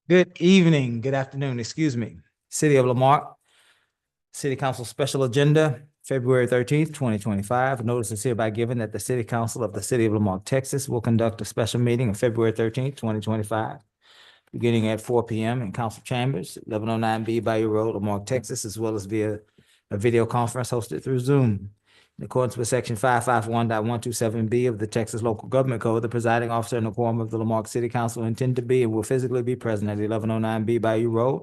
Good evening, good afternoon, excuse me. City of Lamarck, City Council Special Agenda, February 13th, 2025. Notice is hereby given that the City Council of the City of Lamarck, Texas will conduct a special meeting on February 13th, 2025, beginning at 4 p.m. in council chambers, 1109B Bayou Road, Lamarck, Texas, as well as via a video conference hosted through Zoom. In accordance with section 551.127B of the Texas Local Government Code, the presiding officer and the quorum of the Lamarck City Council intend to be and will physically be present at 1109B Bayou Road,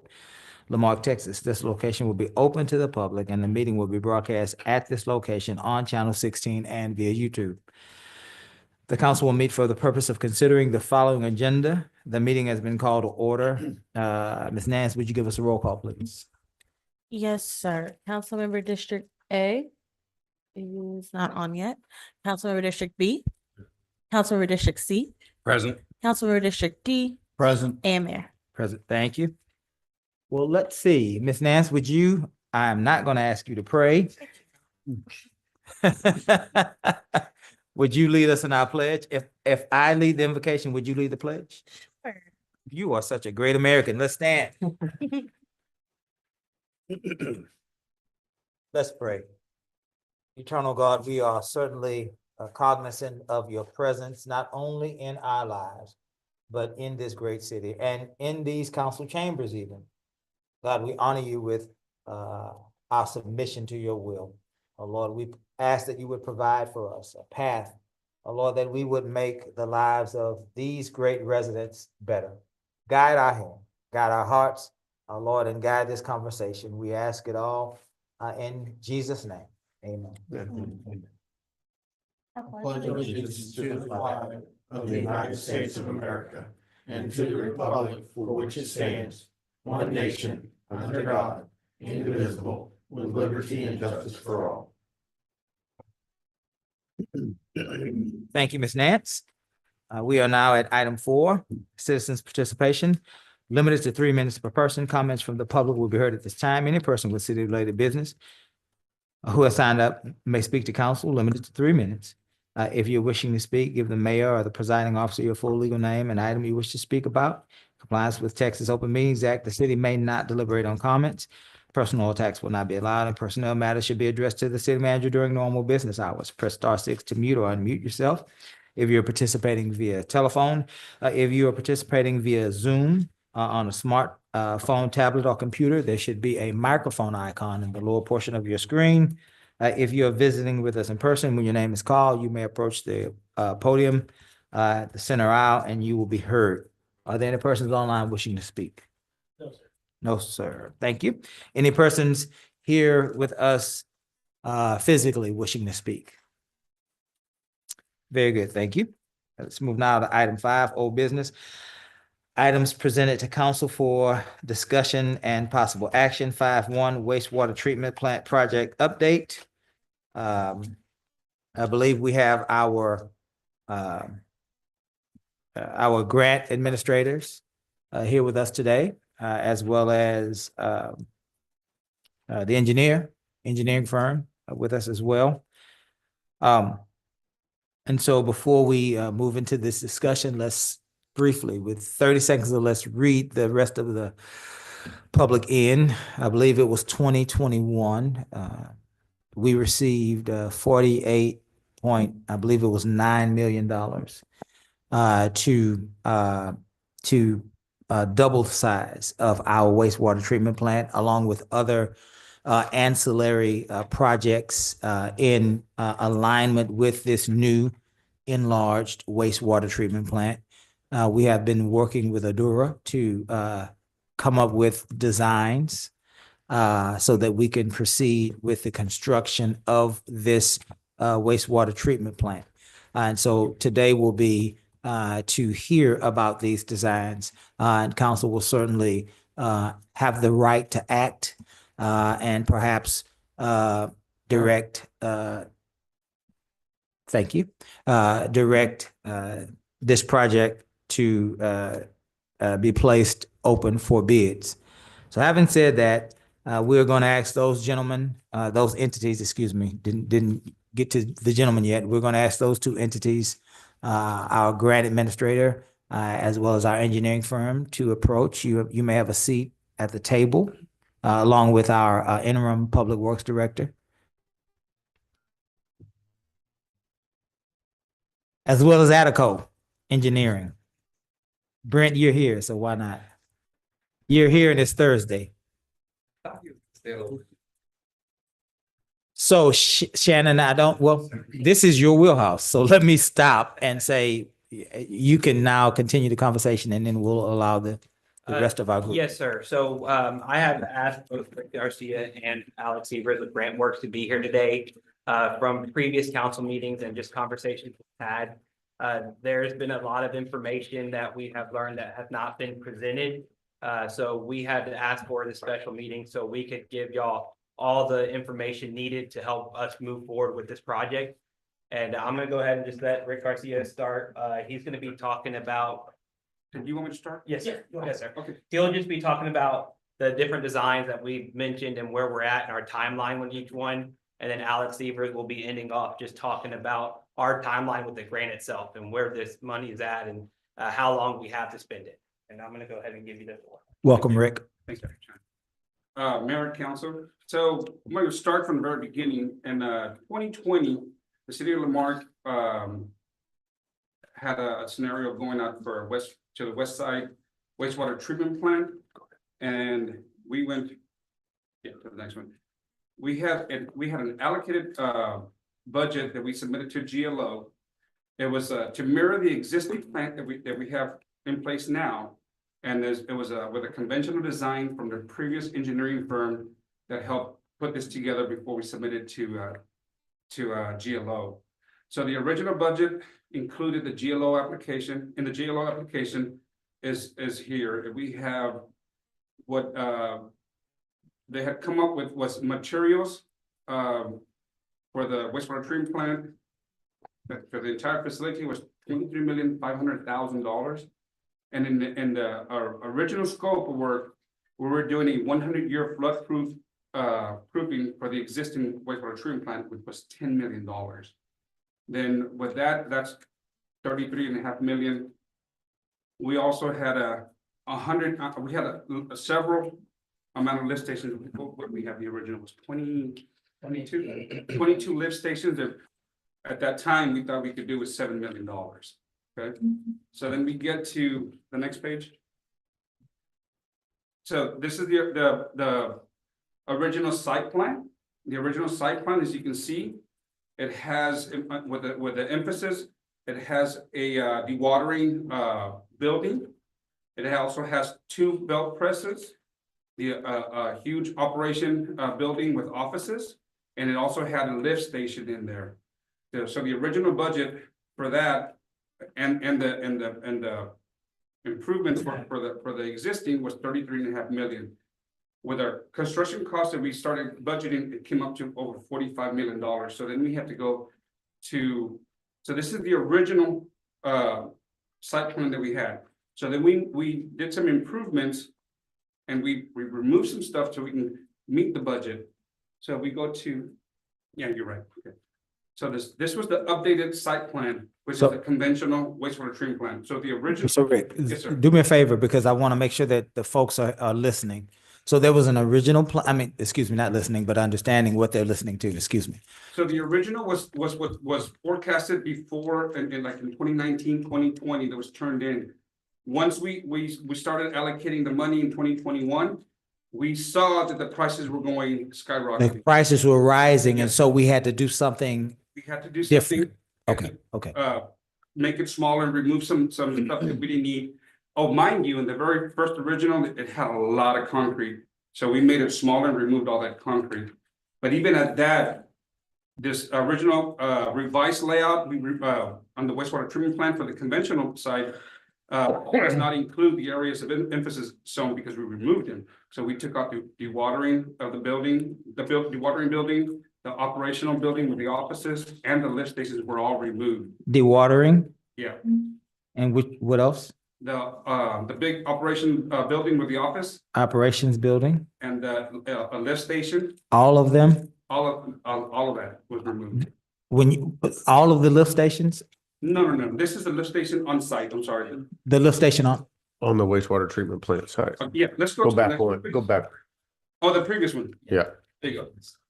Lamarck, Texas. This location will be open to the public and the meeting will be broadcast at this location on Channel 16 and via YouTube. The council will meet for the purpose of considering the following agenda. The meeting has been called to order. Ms. Nance, would you give us a roll call, please? Yes, sir. Councilmember District A is not on yet. Councilmember District B, Councilmember District C, Present. Councilmember District D, Present. and Mayor. Present, thank you. Well, let's see. Ms. Nance, I'm not going to ask you to pray. Would you lead us in our pledge? If I lead the invocation, would you lead the pledge? Sure. You are such a great American. Let's stand. Let's pray. Eternal God, we are certainly cognizant of your presence, not only in our lives, but in this great city and in these council chambers even. God, we honor you with our submission to your will. Oh Lord, we ask that you would provide for us a path, oh Lord, that we would make the lives of these great residents better. Guide our hand, guide our hearts, our Lord, and guide this conversation. We ask it all in Jesus' name. Amen. I pledge allegiance to the flag of the United States of America and to the republic for which it stands, one nation, under God, indivisible, with liberty and justice for all. Thank you, Ms. Nance. We are now at item 4, citizens' participation. Limited to 3 minutes per person. Comments from the public will be heard at this time. Any person with city-related business who has signed up may speak to council, limited to 3 minutes. If you're wishing to speak, give the mayor or the presiding officer your full legal name and item you wish to speak about. Compliance with Texas Open Meetings Act, the city may not deliberate on comments. Personal attacks will not be allowed, and personnel matters should be addressed to the city manager during normal business hours. Press *6 to mute or unmute yourself. If you're participating via telephone, if you are participating via Zoom on a smart phone, tablet, or computer, there should be a microphone icon in the lower portion of your screen. If you're visiting with us in person, when your name is called, you may approach the podium at the center aisle and you will be heard. Are there any persons online wishing to speak? No, sir. No, sir. Thank you. Any persons here with us physically wishing to speak? Very good. Thank you. Let's move now to item 5, old business. Items presented to council for discussion and possible action. 5.1 wastewater treatment plant project update. I believe we have our grant administrators here with us today, as well as the engineering firm with us as well. And so before we move into this discussion, let's briefly, with 30 seconds, let's read the rest of the public in. I believe it was 2021. We received 48 point, I believe it was $9 million to double the size of our wastewater treatment plant, along with other ancillary projects in alignment with this new enlarged wastewater treatment plant. We have been working with Adura to come up with designs so that we can proceed with the construction of this wastewater treatment plant. And so today will be to hear about these designs, and council will certainly have the right to act and perhaps direct, thank you, direct this project to be placed open for bids. So having said that, we're going to ask those gentlemen, those entities, excuse me, didn't get to the gentleman yet. We're going to ask those two entities, our grant administrator as well as our engineering firm to approach. You may have a seat at the table, along with our interim Public Works Director, as well as Attico Engineering. Brent, you're here, so why not? You're here and it's Thursday. So Shannon, this is your wheelhouse, so let me stop and say, you can now continue the conversation and then we'll allow the rest of our group. Yes, sir. So I have asked both Rick Garcia and Alex Evers with Grant Works to be here today. From previous council meetings and just conversations we've had. There's been a lot of information that we have learned that has not been presented. So we had to ask for this special meeting so we could give y'all all the information needed to help us move forward with this project. And I'm gonna go ahead and just let Rick Garcia start. He's gonna be talking about. Do you want me to start? Yes, sir. Yes, sir. Okay. He'll just be talking about the different designs that we've mentioned and where we're at and our timeline with each one. And then Alex Evers will be ending off just talking about our timeline with the grant itself and where this money is at and how long we have to spend it. And I'm gonna go ahead and give you the floor. Welcome, Rick. Thanks, Dr. Chan. Mayor and Council, so I'm going to start from the very beginning. In 2020, the city of Lamarck had a scenario going out for the west side wastewater treatment plant. And we went, to the next one. We had an allocated budget that we submitted to GLO. It was to mirror the existing plant that we have in place now. And it was with a conventional design from the previous engineering firm that helped put this together before we submitted to GLO. So the original budget included the GLO application. In the GLO application is here. We have what they had come up with was materials for the wastewater treatment plant. That for the entire facility was $23,500,000. And in our original scope of work, we were doing a 100-year flood proof proofing for the existing wastewater treatment plant, which was $10 million. Then with that, that's $33.5 million. We also had several amount of lift stations. What we have the original was 22 lift stations that at that time we thought we could do with $7 million. Okay, so then we get to the next page. So this is the original site plan. The original site plan, as you can see, it has with the emphasis, it has a dewatering building. It also has 2 belt presses, a huge operation building with offices, and it also had a lift station in there. So the original budget for that and the improvements for the existing was $33.5 million. With our construction costs that we started budgeting, it came up to over $45 million. So then we have to go to, so this is the original site plan that we had. So then we did some improvements and we removed some stuff so we can meet the budget. So we go to, yeah, you're right. Okay. So this was the updated site plan, which is a conventional wastewater treatment plant. So the original. So Rick, Yes, sir. do me a favor, because I want to make sure that the folks are listening. So there was an original excuse me, not listening, but understanding what they're listening to, excuse me. So the original was what was forecasted before in 2019, 2020 that was turned in. Once we started allocating the money in 2021, we saw that the prices were going The skyrocketing. prices were rising, and so we had to do something We had to do something. different. Okay. Make it smaller and remove some stuff that we didn't need. Oh, mind you, in the very first original, it had a lot of concrete. So we made it smaller and removed all that concrete. But even at that, this original revised layout, on the wastewater treatment plant for the conventional side, does not include the areas of emphasis zone because we removed them. So we took out the dewatering of the building, dewatering building, the operational building with the offices, and the lift stations were all removed. Dewatering, Yeah. and what else? The big operation building with the office Operations building, and a lift station, all of them? all of that was removed. All of the lift stations? No, this is the lift station on site, I'm sorry. The lift station on the wastewater treatment plant side. Yeah, let's go. Go to the back next one, please. go back. Oh, the previous one, Yeah. there you go.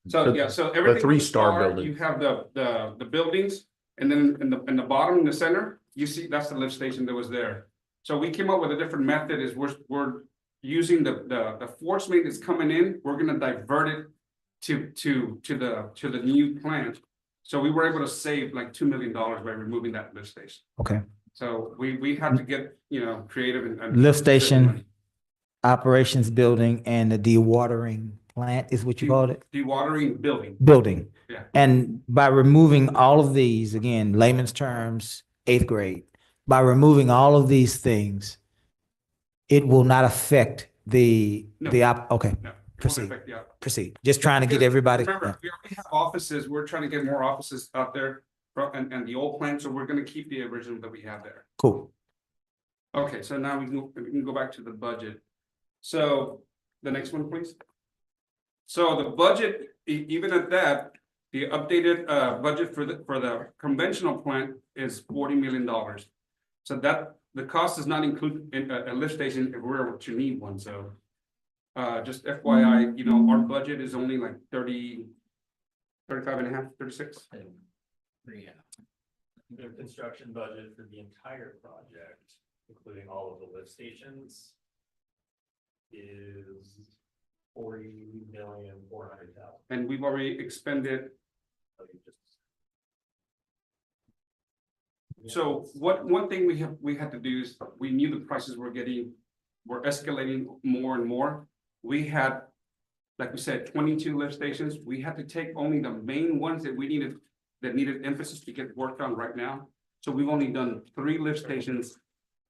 So, The- yeah, so everything. with three-star building. You have the buildings, and then in the bottom, in the center, you see, that's the lift station that was there. So we came up with a different method, is we're using the force main that's coming in, we're gonna divert it to the new plant. So we were able to save like $2 million by removing that lift station. Okay. So we had to get, creative and. Lift station, operations building, and the dewatering plant is what you called it? Dewatering building. Building. Yeah. And by removing all of these, again, layman's terms, 8th grade, by removing all of these things, it will not affect okay, No. It won't proceed, affect the outcome. proceed. Just trying to get Because everybody. Remember, we already have offices, we're trying to get more offices out there and the old plan, so we're gonna keep the original that we have there. Cool. Okay, so now we can go back to the budget. So the next one, please. So the budget, even at that, the updated budget for the conventional plant is $40 million. So that the cost does not include a lift station if we were to need one, so. Just FYI, our budget is only like 35 and a half, 36. Their construction budget for the entire project, including all of the lift stations, is $40,400,000. And we've already expended. So one thing we had to do is, we knew the prices were escalating more and more. We had, like we said, 22 lift stations. We had to take only the main ones that needed emphasis to get worked on right now. So we've only done 3 lift stations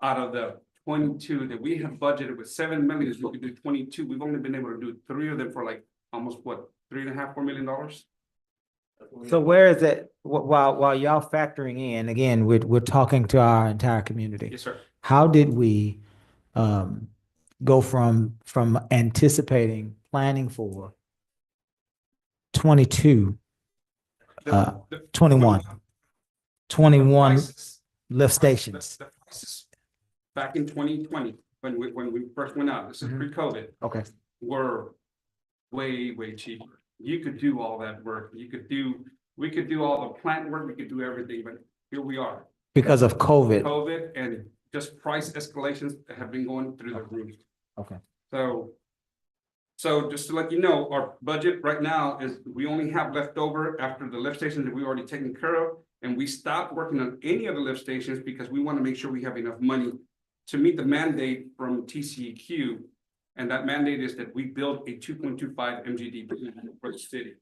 out of the 22 that we have budgeted with 7 million. We could do 22. We've only been able to do 3 of them for like almost $3.5, $4 million. So where is it, while y'all factoring in, again, we're talking to our entire community. Yes, sir. How did we go from anticipating, planning for 22, The- 21 prices- lift stations? the prices back in 2020, when we first went out, this is Mhm. pre-COVID, Okay. were way cheaper. You could do all that work. We could do all the plant work, we could do everything, but here we are. Because of COVID. COVID and just price escalations have been going through the roof. Okay. So just to let you know, our budget right now is, we only have left over after the lift stations that we already taken care of. And we stopped working on any of the lift stations because we want to make sure we have enough money to meet the mandate from TCEQ. And that mandate is that we build a 2.25 MGD for the city.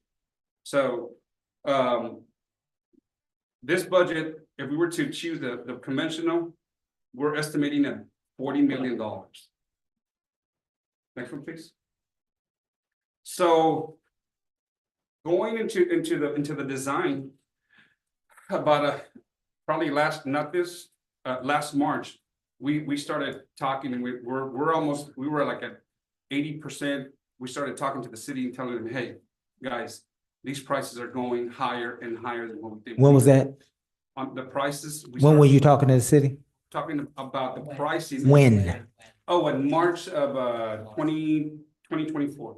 So this budget, if we were to choose the conventional, we're estimating at $40 million. Next one, please. So going into the design, about probably last March, we started talking, and we were like at 80%. We started talking to the city and telling them, hey, guys, these prices are going higher and higher than what we think. When was that? On the prices. When were you talking to the city? Talking about the pricing. When? Oh, in March of 2024.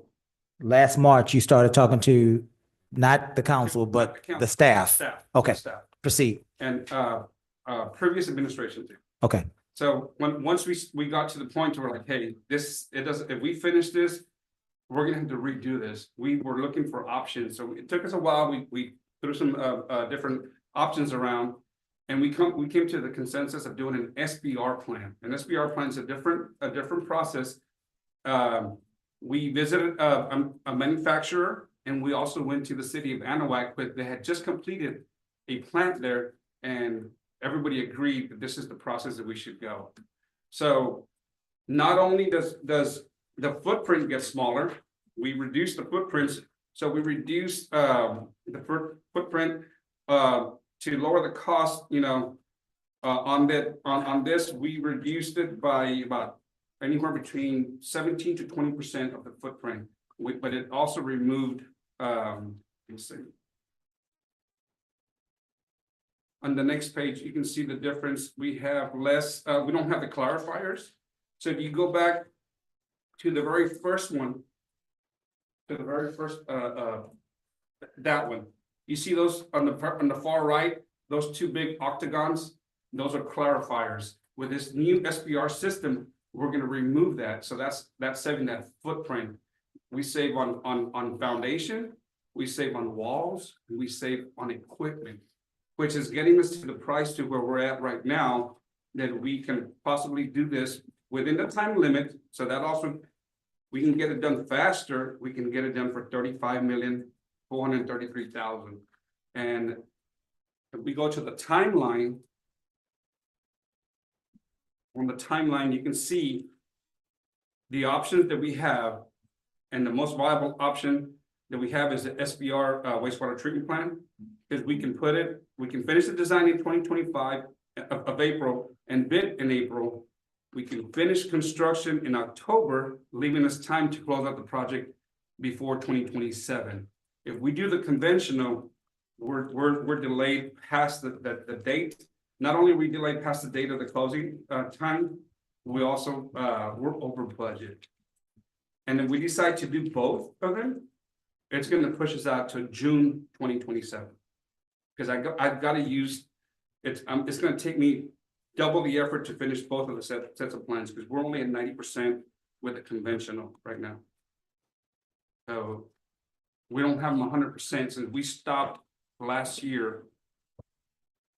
Last March, you started talking to not the council, but the staff. Okay. Staff. Proceed. And previous administration too. Okay. So once we got to the point where we're like, hey, if we finish this, we're gonna have to redo this. We were looking for options. So it took us a while. We threw some different options around, and we came to the consensus of doing an SBR plan. An SBR plan is a different process. We visited a manufacturer, and we also went to the city of Anahuac, but they had just completed a plant there, and everybody agreed that this is the process that we should go. So not only does the footprint get smaller, we reduce the footprints. So we reduce the footprint to lower the cost. On this, we reduced it by about anywhere between 17 to 20% of the footprint. But it also removed, let's see. On the next page, you can see the difference. We have less, we don't have the clarifiers. So if you go back to the very first one, to the very first, that one, you see those on the far right, those two big octagons, those are clarifiers. With this new SBR system, we're gonna remove that. So that's saving that footprint. We save on foundation, we save on walls, and we save on equipment, which is getting us to the price to where we're at right now, that we can possibly do this within the time limit. So that also, we can get it done faster. We can get it done for $35,433,000. And if we go to the timeline, on the timeline, you can see the options that we have. And the most viable option that we have is the SBR wastewater treatment plant. Because we can finish the design in 2025 of April and bid in April. We can finish construction in October, leaving us time to close out the project before 2027. If we do the conventional, we're delayed past the date. Not only are we delayed past the date of the closing time, we also we're over budget. And if we decide to do both of them, it's going to push us out to June 2027. Because I've got to use it's going to take me double the effort to finish both of the sets of plans, because we're only at 90% with the conventional right now. So we don't have them 100% since we stopped last year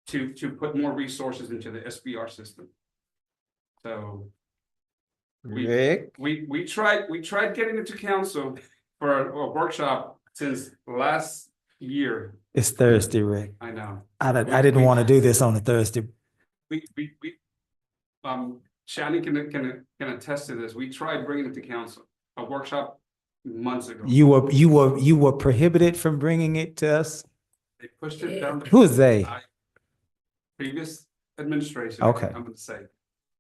to put more resources into the SBR system. So Rick? we tried getting into council for a workshop since last year. It's Thursday, Rick. I know. I didn't want to do this on a Thursday. We Shannon can attest to this. We tried bringing it to council, a workshop months ago. You were prohibited from bringing it to us? They pushed it down. Who is they? Previous administration. Okay. I'm gonna say,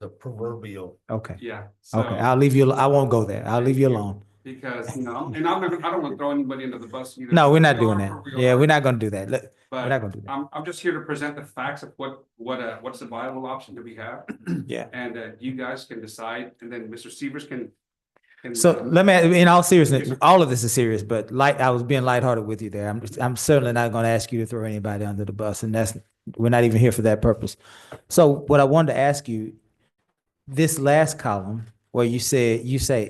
The proverbial. Okay, yeah. okay, So, I won't go there. I'll leave you alone. because, and I don't want to throw anybody under the bus either. No, we're not We doing are that. where we Yeah, are, we're not gonna do that. We're But not gonna do that. I'm just here to present the facts of what's the viable option that we have. Yeah. And you guys can decide, and then Mr. Severs can. So let me, in all seriousness, all of this is serious, but I was being lighthearted with you there. I'm certainly not gonna ask you to throw anybody under the bus, and we're not even here for that purpose. So what I wanted to ask you, this last column where you say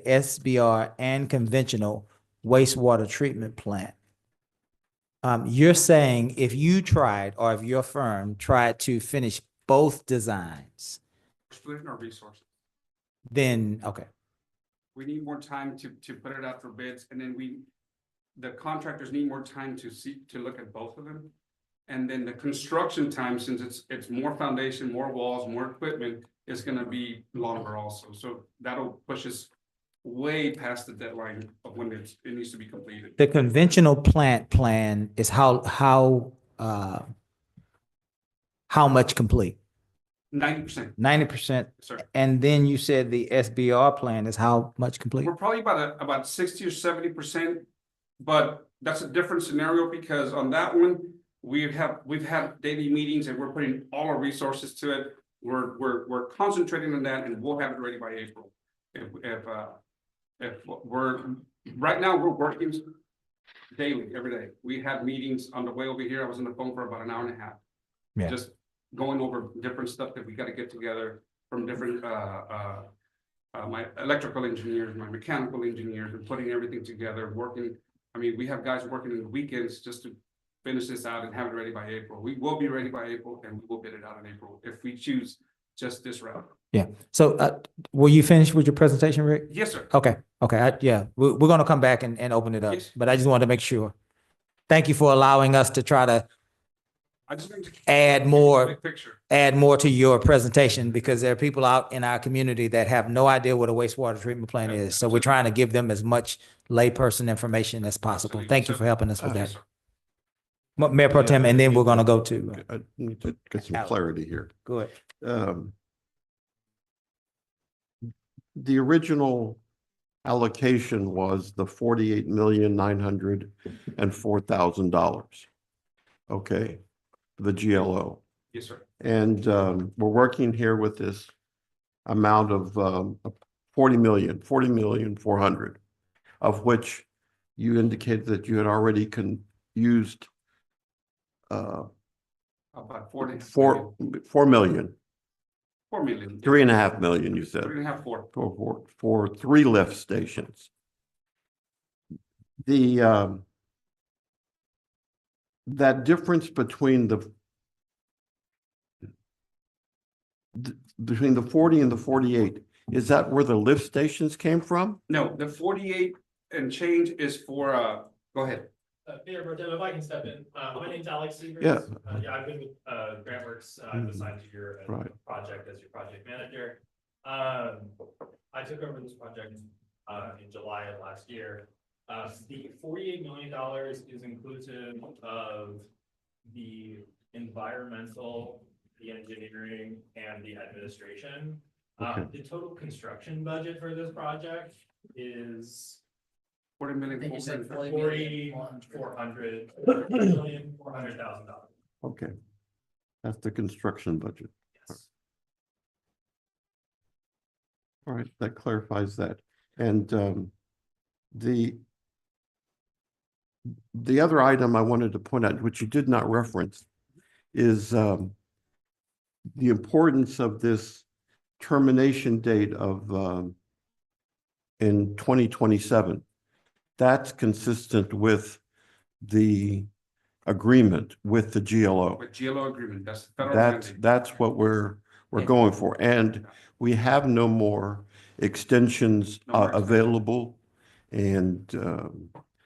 SBR and conventional wastewater treatment plant. You're saying if you tried, or if your firm tried to finish both designs, Splitting our resources. then, okay, We need more time to put it out for bids, and then the contractors need more time to look at both of them. And then the construction time, since it's more foundation, more walls, more equipment, is gonna be longer also. So that'll push us way past the deadline of when it needs to be completed. the conventional plant plan is how much complete? 90%, 90%. sir. And then you said the SBR plan is how much complete? We're probably about 60 or 70%, but that's a different scenario because on that one, we've had daily meetings and we're putting all our resources to it. We're concentrating on that, and we'll have it ready by April. If right now we're working daily, every day. We had meetings on the way over here. I was on the phone for about an hour and a half. Yeah. Just going over different stuff that we got to get together from different my electrical engineers, my mechanical engineers, and putting everything together, working. I mean, we have guys working in the weekends just to finish this out and have it ready by April. We will be ready by April, and we will bid it out in April if we choose just this route. Yeah. So, were you finished with your presentation, Rick? Yes, sir. Okay, yeah, we're gonna come back and open it up, Yes. but I just wanted to make sure. Thank you for allowing us to try to I just need to add more, big picture. to your presentation, because there are people out in our community that have no idea what a wastewater treatment plant is. So we're trying to give them as much layperson information as possible. Absolutely. Thank you So- for helping us with Yes, that. sir. Mayor Pro Tem, and then we're gonna go to, I need to get some Alex. clarity here. go ahead. The original allocation was the $48,904,000. Okay, the GLO. Yes, sir. And we're working here with this amount of 40,400,000, of which you indicated that you had already used About 40. 4 million, 4 million. 3.5 million, you said, 3.5, 4. for 3 lift stations. The that difference between the 40 and the 48, is that where the lift stations came from? No, the 48 and change is for, go ahead. Mayor Pro Tem, if I can step in, my name's Alex Severs. Yeah. I've been with, GrantWorks, I've assigned to your Right. project as your project manager. I took over this project, in July of last year. The $48 million is inclusive of the environmental, the engineering, and the administration. Okay. The total construction budget for this project is 40 million. 400,000. Okay. That's the construction budget. Yes. All right, that clarifies that. And the other item I wanted to point out, which you did not reference, is the importance of this termination date of in 2027. That's consistent with the agreement with the GLO. With GLO agreement, that's the federal That's mandate. what we're going for. And we have no more extensions No more extensions. available. And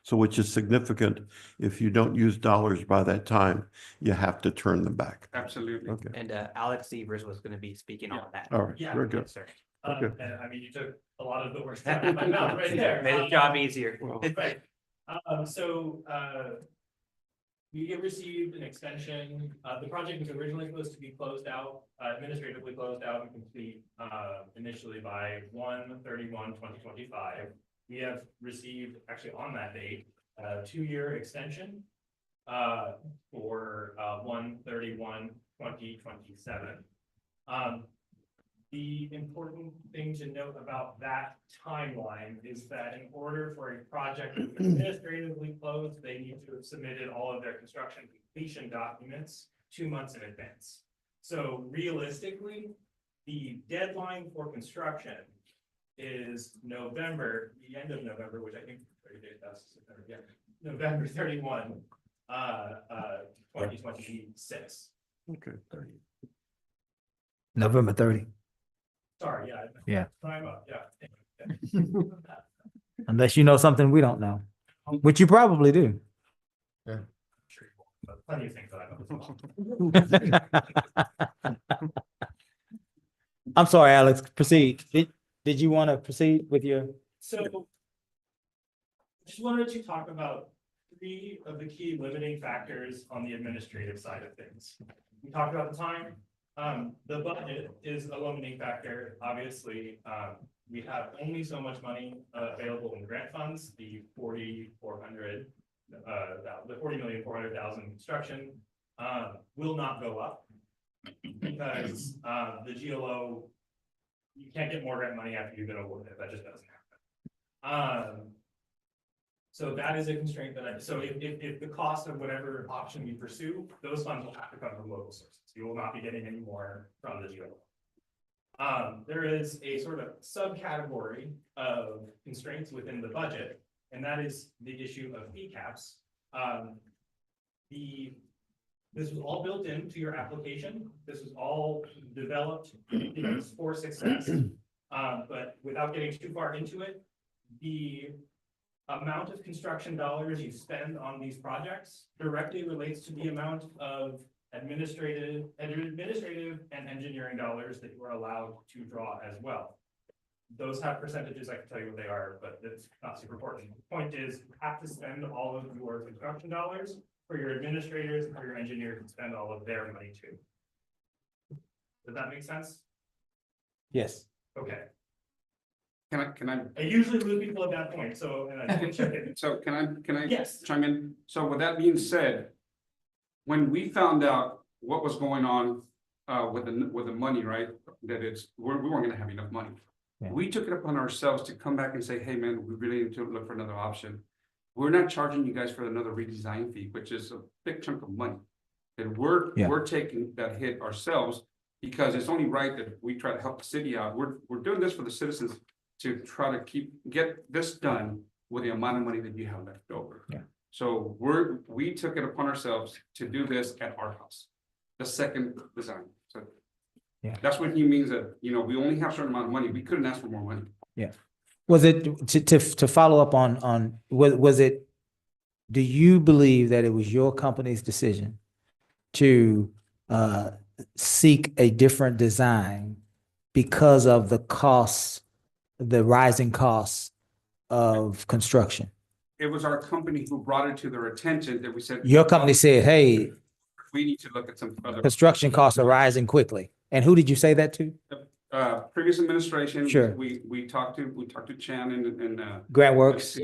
so which is significant. If you don't use dollars by that time, you have to turn them back. Absolutely. Okay, And Alex Severs was going to be speaking on that. all right, Yeah. very good. Yes, sir. Okay. And I mean, you took a lot of the words out of my mouth right there. Made his job easier. Well, Right. We received an extension. The project was originally supposed to be closed out, administratively closed out and complete, initially by 1/31/2025. We have received, actually on that date, a 2-year extension, for, 1/31/2027. The important thing to note about that timeline is that in order for a project to administratively close, they need to have submitted all of their construction completion documents 2 months in advance. So realistically, the deadline for construction is November, the end of November, which I think, November 31, 2026. Okay. November 30, Sorry, yeah. Yeah. Time up, yeah. unless you know something we don't know, which you probably do. Sure you won't, but plenty of things that I know. I'm sorry, Alex, proceed. Did you want to proceed with your? So just wanted to talk about 3 of the key limiting factors on the administrative side of things. We talked about the time. The budget is a limiting factor. Obviously, we have only so much money available in grant funds, the 40,400,000 construction will not go up because the GLO, you can't get more grant money after you've been awarded. That just doesn't happen. So that is a constraint so if the cost of whatever option we pursue, those funds will have to come from local sources. You will not be getting any more from the GLO. There is a sort of subcategory of constraints within the budget, and that is the issue of fee caps. This was all built into your application. This was all developed for success. But without getting too far into it, the amount of construction dollars you spend on these projects directly relates to the amount of administrative and engineering dollars that you are allowed to draw as well. Those have percentages, I can tell you what they are, but that's not super important. The point is, you have to spend all of your construction dollars for your administrators and for your engineers to spend all of their money too. Does that make sense? Yes. Okay. Can I, I usually lose people at that point, so, and I didn't check it. so can I Yes. chime in? So with that being said, when we found out what was going on with the money, right? That we weren't gonna have enough money. Yeah. We took it upon ourselves to come back and say, hey, man, we really need to look for another option. We're not charging you guys for another redesign fee, which is a big chunk of money. And Yeah. we're taking that hit ourselves because it's only right that we try to help the city out. We're doing this for the citizens to try to get this done with the amount of money that you have left over. Yeah. So we took it upon ourselves to do this at our house, the second design. So Yeah. that's what he means that, we only have a certain amount of money. We couldn't ask for more money. Was it, to follow up on, was it, do you believe that it was your company's decision to seek a different design because of the costs, the rising costs of construction? It was our company who brought it to their attention that we said. Your company said, hey, We need to look at some other. construction costs are rising quickly. And who did you say that to? Previous administration. Sure. We talked to Chan and Grant Works,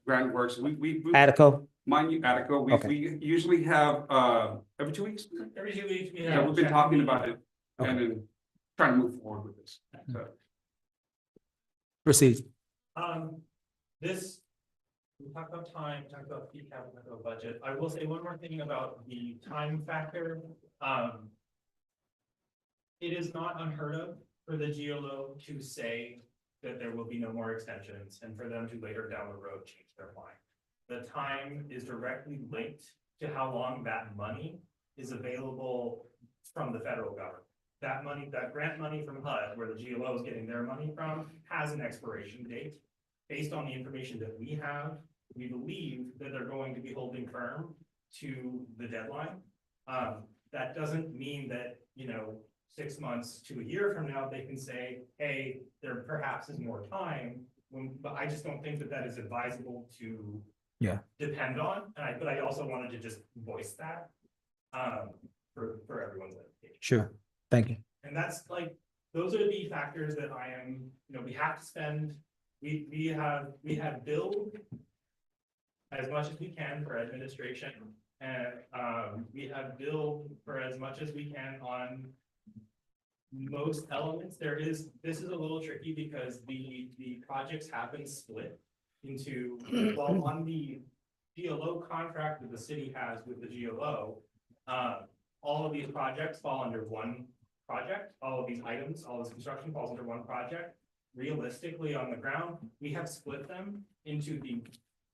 Grant Works. We Attico? mind you, Attico, Okay. we usually have every 2 weeks. Every 2 weeks. we Yeah, have we've been check talking meetings. about it and then trying to move forward with this. So, Proceed. We talked about time, talked about fee cap, talked about budget. I will say one more thing about the time factor. It is not unheard of for the GLO to say that there will be no more extensions and for them to later down the road change their mind. The time is directly linked to how long that money is available from the federal government. That money, that grant money from HUD, where the GLO is getting their money from, has an expiration date. Based on the information that we have, we believe that they're going to be holding firm to the deadline. That doesn't mean that, 6 months to a year from now, they can say, hey, there perhaps is more time. But I just don't think that that is advisable to depend on. But I also wanted to just voice that for everyone's education. Sure. Thank you. And that's those are the factors that I am, we have to spend, we have billed as much as we can for administration. And we have billed for as much as we can on most elements. This is a little tricky because the projects have been split into, well, on the GLO contract that the city has with the GLO, all of these projects fall under one project. All of these items, all this construction falls under one project. Realistically, on the ground, we have split them into the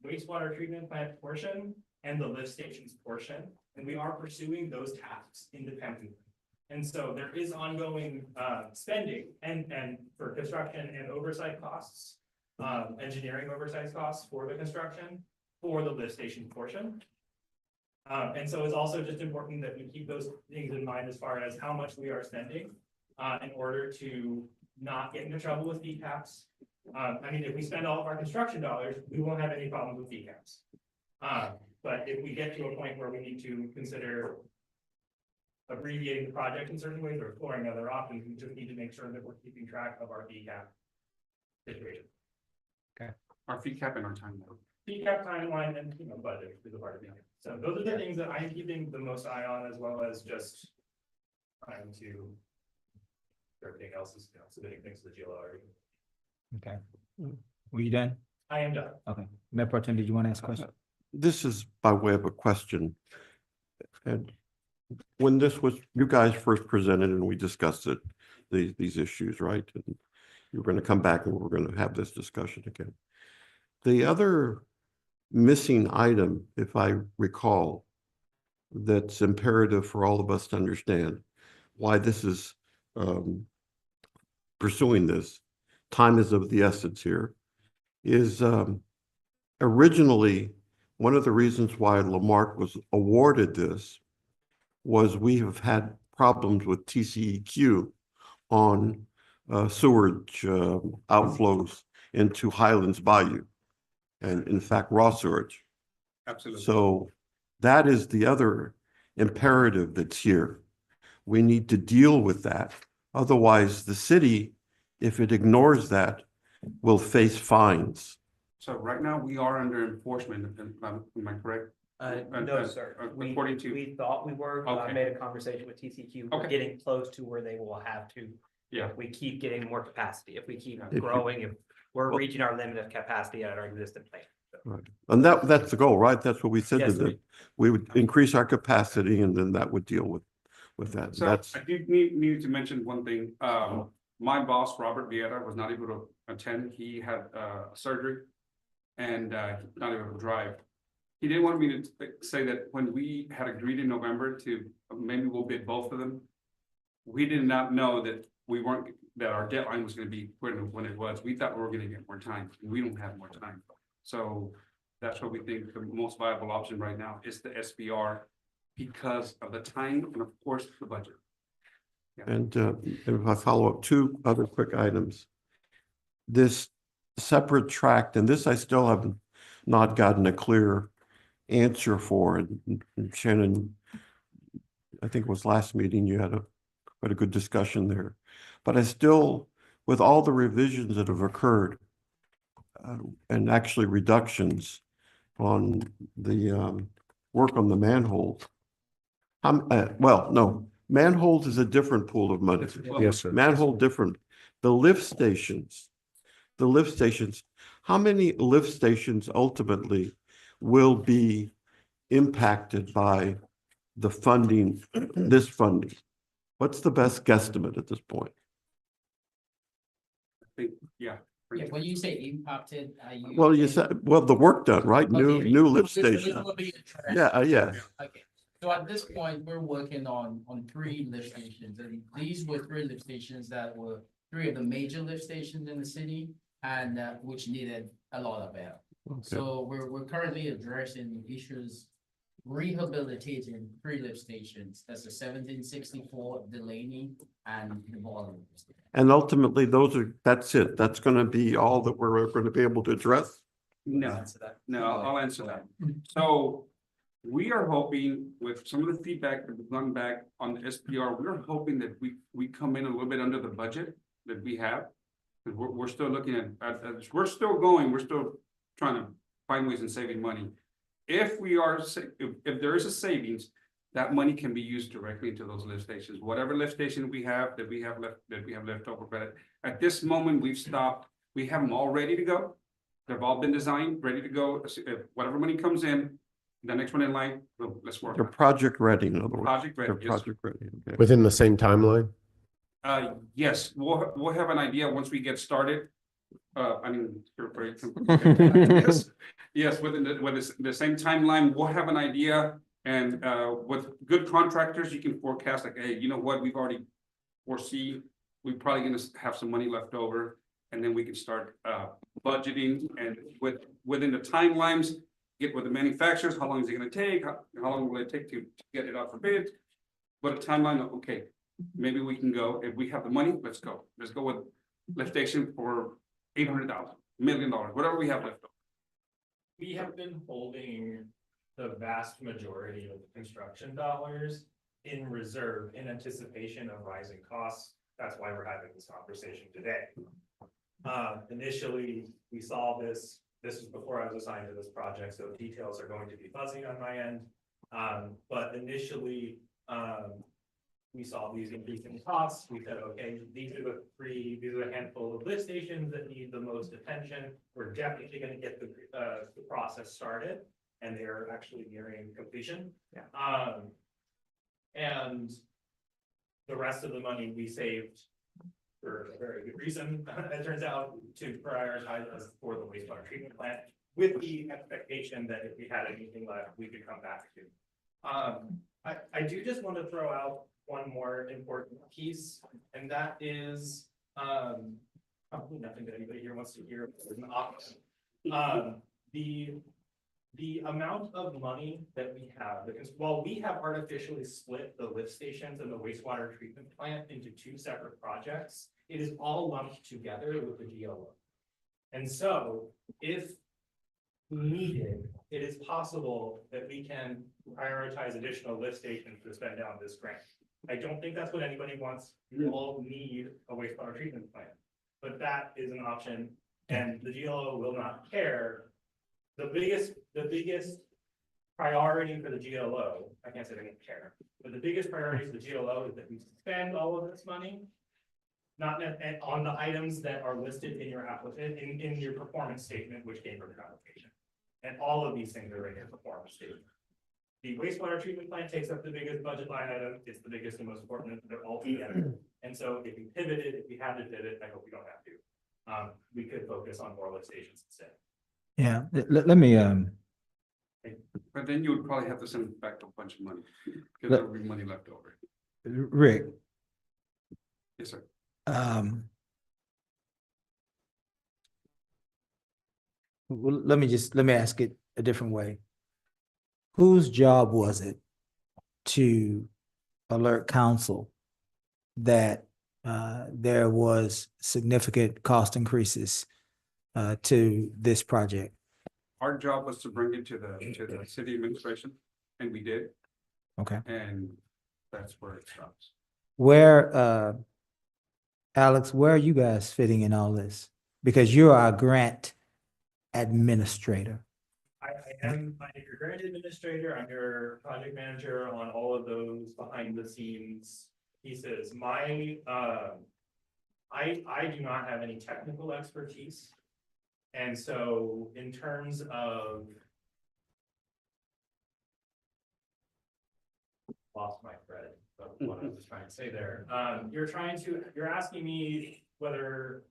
wastewater treatment plant portion and the lift stations portion, and we are pursuing those tasks independently. And so there is ongoing spending and for construction and oversight costs, engineering oversight costs for the construction for the lift station portion. And so it's also just important that we keep those things in mind as far as how much we are spending in order to not get into trouble with fee caps. If we spend all of our construction dollars, we won't have any problems with fee caps. But if we get to a point where we need to consider abbreviating the project in certain ways or exploring other options, we just need to make sure that we're keeping track of our fee cap situation. our fee cap and our timeline. Fee cap timeline and, budget is a part of it. So those are the things that I'm keeping the most eye on, as well as just trying to everything else is, submitting things to the GLO already. Okay. Were you done? I am done. Okay. Mayor Pro Tem, did you want to ask a question? This is by way of a question. And when you guys first presented and we discussed it, these issues, right? And you were going to come back and we're going to have this discussion again. The other missing item, if I recall, that's imperative for all of us to understand why this is pursuing this, time is of the essence here, is originally one of the reasons why Lamarck was awarded this was we have had problems with TCEQ on sewage outflows into Highlands Bayou, and in fact, raw sewage. Absolutely. So that is the other imperative that's here. We need to deal with that. Otherwise, the city, if it ignores that, will face fines. So right now we are under enforcement, am I correct? No, sir. We, According to, we thought we were, but I Okay. made a conversation with TCQ. We're Okay. getting close to where they will have to. Yeah. If we keep getting more capacity, if we keep Yeah. If you- growing, if we're Well- reaching our limit of capacity at our existing plant. Right. And that's the goal, right? That's what we said to Yes, sir. them. We would increase our capacity and then that would deal with that. so That's, I do need to mention one thing. My boss, Robert Vieira, was not able to attend. He had surgery and not able to drive. He didn't want me to say that when we had agreed in November to maybe we'll bid both of them. We did not know that we weren't, that our deadline was gonna be when it was. We thought we were gonna get more time. We don't have more time. So that's what we think the most viable option right now is the SBR because of the time and of course the budget. and if I follow up, two other quick items. This separate tract, and this I still haven't not gotten a clear answer for. And Shannon, I think it was last meeting, you had a good discussion there. But I still, with all the revisions that have occurred, and actually reductions on the work on the manholes. Well, no, manholes is a different pool of money. Yes, sir. Manhole different. The lift stations, how many lift stations ultimately will be impacted by the funding, this funding? What's the best guesstimate at this point? I think, yeah. Yeah, when you say impacted, are you? Well, you said, well, the work done, right? New Okay. lift Which station. will be addressed. Yeah, yeah. Okay, so at this point, we're working on three lift stations, and these were three lift stations that were three of the major lift stations in the city and which needed a lot of help. Okay. So we're currently addressing issues, rehabilitating three lift stations. That's the 1764 Delaney and the Ballroom. And ultimately, that's it. That's gonna be all that we're gonna be able to address? No, Answer that. no, I'll answer that. So we are hoping with some of the feedback that we've gotten back on the SPR, we're hoping that we come in a little bit under the budget that we have. Because we're still looking at, we're still trying to find ways in saving money. If if there is a savings, that money can be used directly into those lift stations, whatever lift station we have left over. But at this moment, we've stopped, we have them all ready to go. They've all been designed, ready to go. If whatever money comes in, the next one in line, let's work. They're on it. project ready, in other words. Project ready, They're yes. project ready, okay. Within the same timeline? Yes, we'll have an idea once we get started. I mean, you're very. Yes, within the same timeline, we'll have an idea. And with good contractors, you can forecast like, hey, you know what, we've already foresee, we're probably gonna have some money left over. And then we can start budgeting and within the timelines, get with the manufacturers, how long is it gonna take? How long will it take to get it out for bid? But a timeline of, okay, maybe we can go, if we have the money, let's go. Let's go with lift station for $800,000, $1 million, whatever we have left. We have been holding the vast majority of the construction dollars in reserve in anticipation of rising costs. That's why we're having this conversation today. Initially, we saw this was before I was assigned to this project, so details are going to be fuzzy on my end. But initially, we saw these increasing costs. We said, okay, these are the handful of lift stations that need the most attention. We're definitely gonna get the process started, and they're actually nearing completion. Yeah. And the rest of the money we saved for a very good reason, it turns out, to prioritize us for the wastewater treatment plant, with the expectation that if we had anything left, we could come back to. I do just want to throw out one more important piece, and that is, probably nothing that anybody here wants to hear, but it's an option. The amount of money that we have, because while we have artificially split the lift stations and the wastewater treatment plant into two separate projects, it is all lumped together with the GLO. And so if needed, it is possible that we can prioritize additional lift stations to spend down this grant. I don't think that's what anybody wants. We all need a wastewater treatment plant, but that is an option, and the GLO will not care. The biggest priority for the GLO, I can't say they don't care, but the biggest priority for the GLO is that we spend all of this money not and on the items that are listed in your in your performance statement, which came from your application. And all of these things are in your performance statement. The wastewater treatment plant takes up the biggest budget line item. It's the biggest and most important. They're all together. And so if we pivoted, if we had to pivot, I hope we don't have to. We could focus on more lift stations instead. Yeah, let me, But then you would probably have to send back a bunch of money, because there would be money left over. Rick, Yes, sir. well, let me ask it a different way. Whose job was it to alert council that there was significant cost increases to this project? Our job was to bring it to the city administration, and we did, Okay. and that's where it stops. Where, Alex, where are you guys fitting in all this? Because you're our grant administrator. I am your grant administrator. I'm your project manager on all of those behind the scenes pieces. I do not have any technical expertise. And so in terms of lost my thread of what I was trying to say there. You're asking me whether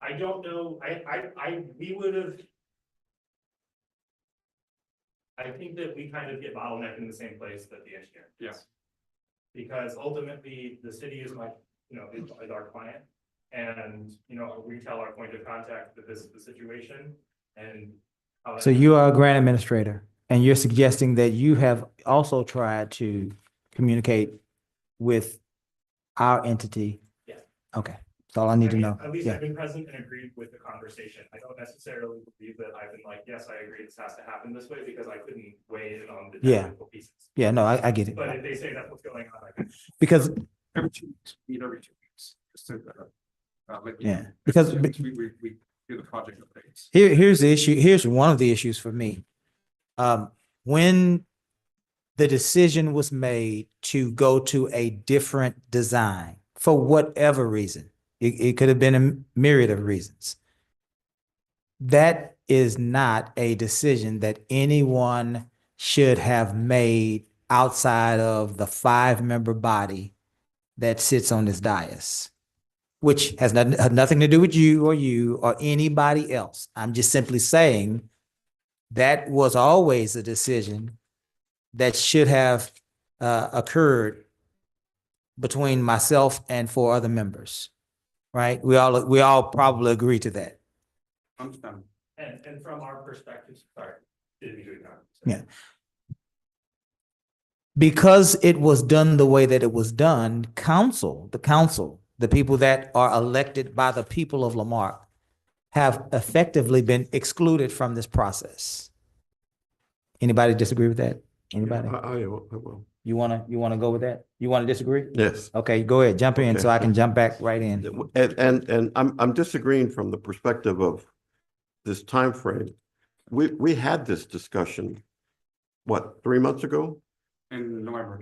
I don't know, we would have. I think that we kind of get bottlenecked in the same place that the engineer does. Yes. Because ultimately, the city is is our client. And, we tell our point of contact that this is the situation and. So you are a grant administrator, and you're suggesting that you have also tried to communicate with our entity? Yeah. Okay, that's all I need to know. At least Yeah. I've been present and agreed with the conversation. I don't necessarily believe that I've been like, yes, I agree, this has to happen this way, because I couldn't weigh in on the Yeah. technical pieces. Yeah, no, I get it. But if they say that's what's going on, I can. Because, Every 2 weeks, meet every 2 weeks, just to, let you yeah, know. because Every 2 weeks, we do the project updates. here's the issue. Here's one of the issues for me. When the decision was made to go to a different design for whatever reason, it could have been a myriad of reasons. That is not a decision that anyone should have made outside of the 5-member body that sits on this dais, which has nothing to do with you or anybody else. I'm just simply saying that was always a decision that should have occurred between myself and 4 other members, right? We all probably agree to that. Understand. And from our perspective, sorry, didn't mean to interrupt. Yeah. Because it was done the way that it was done, the people that are elected by the people of Lamarck have effectively been excluded from this process. Anybody disagree with that? Anybody? I will. You wanna go with that? You wanna disagree? Yes. Okay, go ahead, jump in so Okay. I can jump back right in. And I'm disagreeing from the perspective of this time frame. We had this discussion, what, 3 months ago? In November.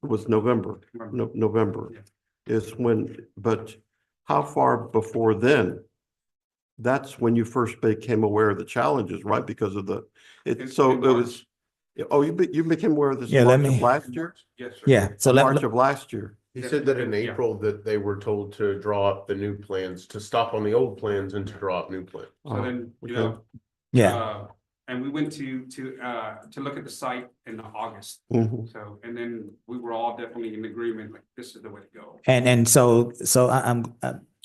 It was November, November Yeah. is when, but how far before then? That's when you first became aware of the challenges, right? Because of so it was, oh, you became aware of this Yeah, in let March of me- last year? Yes, sir. Yeah, so March of last year. He said that in Yeah. April that they were told to draw up the new plans, to stop on the old plans and to draw up new plans. So then, okay. Yeah, and we went to look at the site in August. Mhm. So, and then we were all definitely in agreement, like, this is the way to go. and so I'm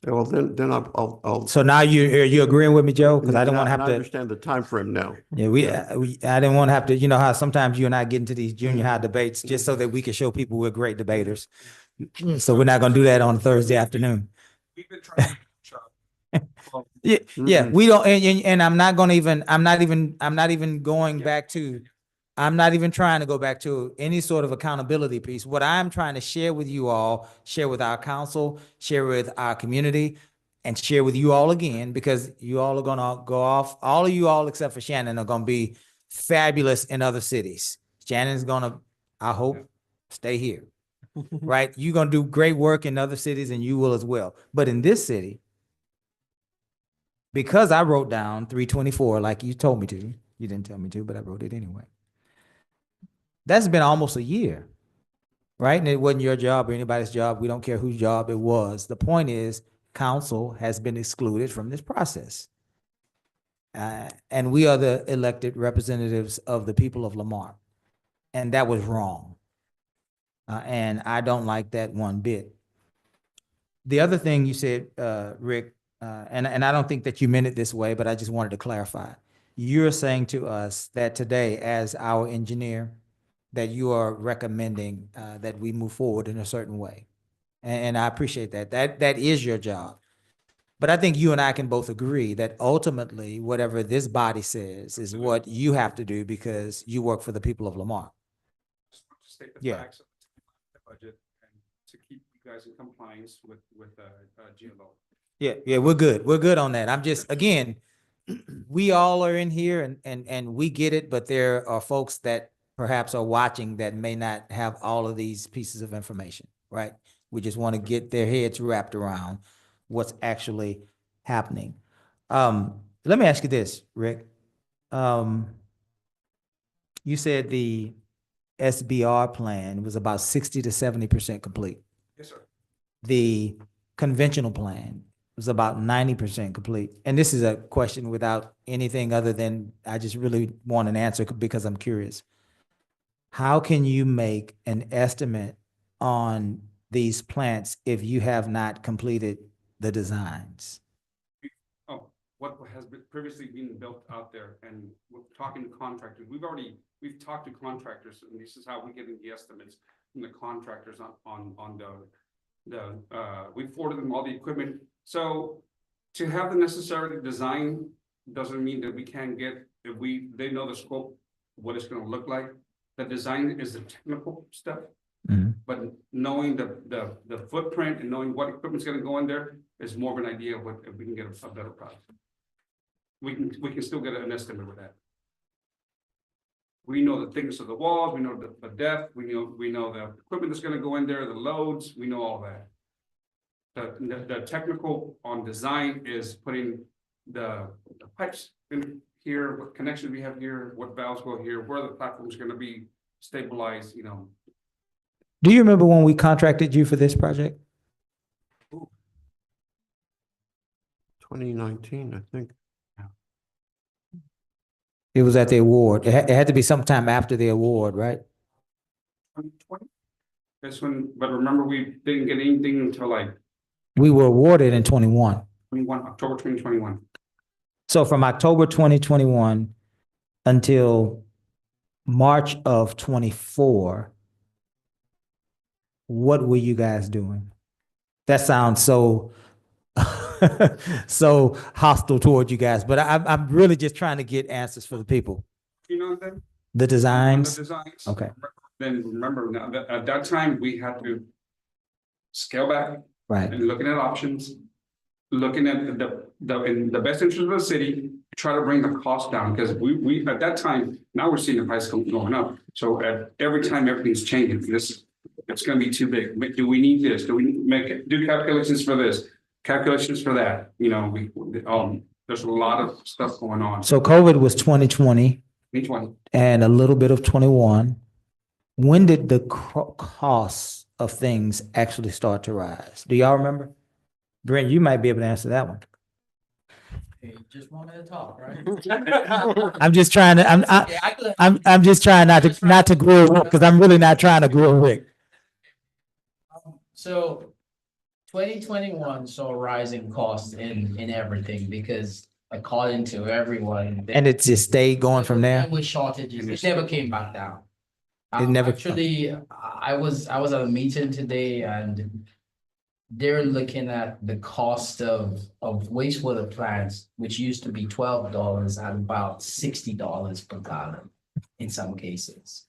Well, then I'll. so now you're agreeing with me, Joe? Because I don't want to Now have I to. understand the time frame now. Yeah, I didn't want to have to, you know how sometimes you and I get into these junior high debates just so that we can show people we're great debaters. So we're not gonna do that on Thursday afternoon. We've been trying to. Yeah, we don't, and I'm not gonna even, I'm not even going back to, I'm not even trying to go back to any sort of accountability piece. What I'm trying to share with you all, share with our council, share with our community, and share with you all again, because you all are gonna go off, all of you all except for Shannon are gonna be fabulous in other cities. Shannon's gonna, I hope, stay here. Right? You're gonna do great work in other cities and you will as well. But in this city, because I wrote down 324 like you told me to, you didn't tell me to, but I wrote it anyway. That's been almost a year, right? And it wasn't your job or anybody's job. We don't care whose job it was. The point is, council has been excluded from this process. And we are the elected representatives of the people of Lamar. And that was wrong. And I don't like that one bit. The other thing you said, Rick, and I don't think that you meant it this way, but I just wanted to clarify. You're saying to us that today, as our engineer, that you are recommending that we move forward in a certain way. And I appreciate that. That is your job. But I think you and I can both agree that ultimately, whatever this body says is what you have to do because you work for the people of Lamar. State the Yeah. facts of the budget and to keep you guys in compliance with GLO. Yeah, we're good. We're good on that. I'm just, again, we all are in here and we get it, but there are folks that perhaps are watching that may not have all of these pieces of information, right? We just want to get their heads wrapped around what's actually happening. Let me ask you this, Rick. You said the SBR plan was about 60 to 70% complete. Yes, sir. The conventional plan was about 90% complete. And this is a question without anything other than, I just really want an answer because I'm curious. How can you make an estimate on these plants if you have not completed the designs? Oh, what has previously been built out there, and we're talking to contractors. We've talked to contractors, and this is how we're getting the estimates from the contractors on we forwarded them all the equipment. So to have the necessary design doesn't mean that we can't get, they know the scope, what it's gonna look like. The design is the technical stuff. Mhm. But knowing the footprint and knowing what equipment's gonna go in there is more of an idea of what, if we can get a better product. We can still get an estimate with that. We know the thickness of the walls, we know the depth, we know the equipment that's gonna go in there, the loads, we know all that. The technical on design is putting the pipes in here, what connections we have here, what valves go here, where the platform's gonna be stabilized, Do you remember when we contracted you for this project? 2019, I think. It was at the award. It had to be sometime after the award, right? 2020. That's when, but remember, we didn't get anything until like We were awarded in 21. October 2021. So from October 2021 until March of 24, what were you guys doing? That sounds so so hostile toward you guys, but I'm really just trying to get answers for the people. You know that? The designs? The designs. Okay. Then remember now that at that time we had to scale back Right. and looking at options, looking at in the best interest of the city, try to bring the cost down because we at that time, now we're seeing the price going up. So at every time everything's changing, it's going to be too big. Do we need this? Do we do calculations for this? Calculations for that? There's a lot of stuff going on. So COVID was 2020 Each one. and a little bit of 21. When did the costs of things actually start to rise? Do y'all remember? Brent, you might be able to answer that one. Hey, just want me to talk, right? I'm just trying to, Okay, I could- I'm just trying not to grill Rick, because I'm really not trying to grill Rick. So 2021 saw rising costs in everything because according to everyone. And it just stayed going from there? With shortages, it never came back down. It never- Actually, I was at a meeting today and they're looking at the cost of wastewater plants, which used to be $12 at about $60 per gallon in some cases.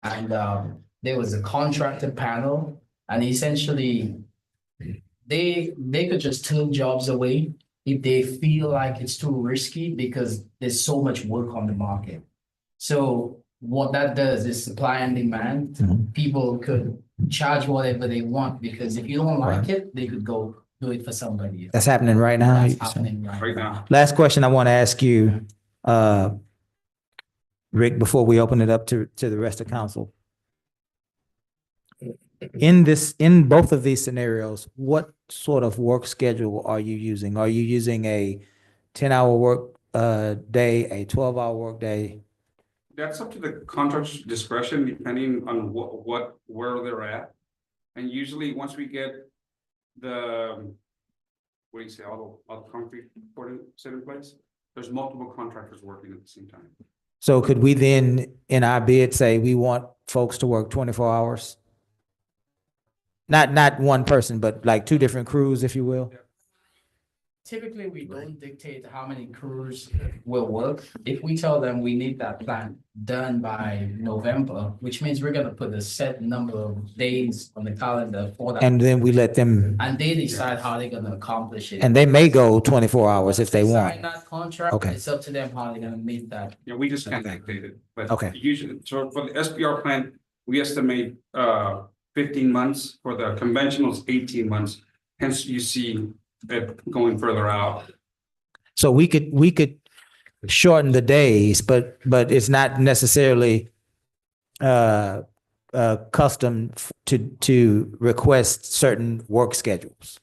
And there was a contracted panel and essentially they could just turn jobs away if they feel like it's too risky because there's so much work on the market. So what that does is supply and demand. Mhm. People could charge whatever they want because if you don't like Right. it, they could go do it for somebody else. That's happening right now? That's you saying? happening Right now. Last question I want to ask you, Rick, before we open it up to the rest of council. In both of these scenarios, what sort of work schedule are you using? Are you using a 10-hour work day, a 12-hour work day? That's up to the contractor's discretion, depending on where they're at. And usually, once we get the, what do you say, all the concrete poured set in place, there's multiple contractors working at the same time. So could we then, in our bid, say we want folks to work 24 hours? Not one person, but like two different crews, if you will? Typically, we don't dictate how many crews will work. If we tell them we need that plan done by November, which means we're gonna put a set number of days on the calendar for that. And then we let them, And they decide how they're gonna accomplish it. and they may go 24 hours if they want. Sign that contract, Okay. it's up to them how they're gonna meet that. Yeah, we just can't Okay. dictate it, but Okay. usually, so for the SPR plan, we estimate 15 months, for the conventionals 18 months. Hence, you see it going further out. So we could shorten the days, but it's not necessarily custom to request certain work schedules.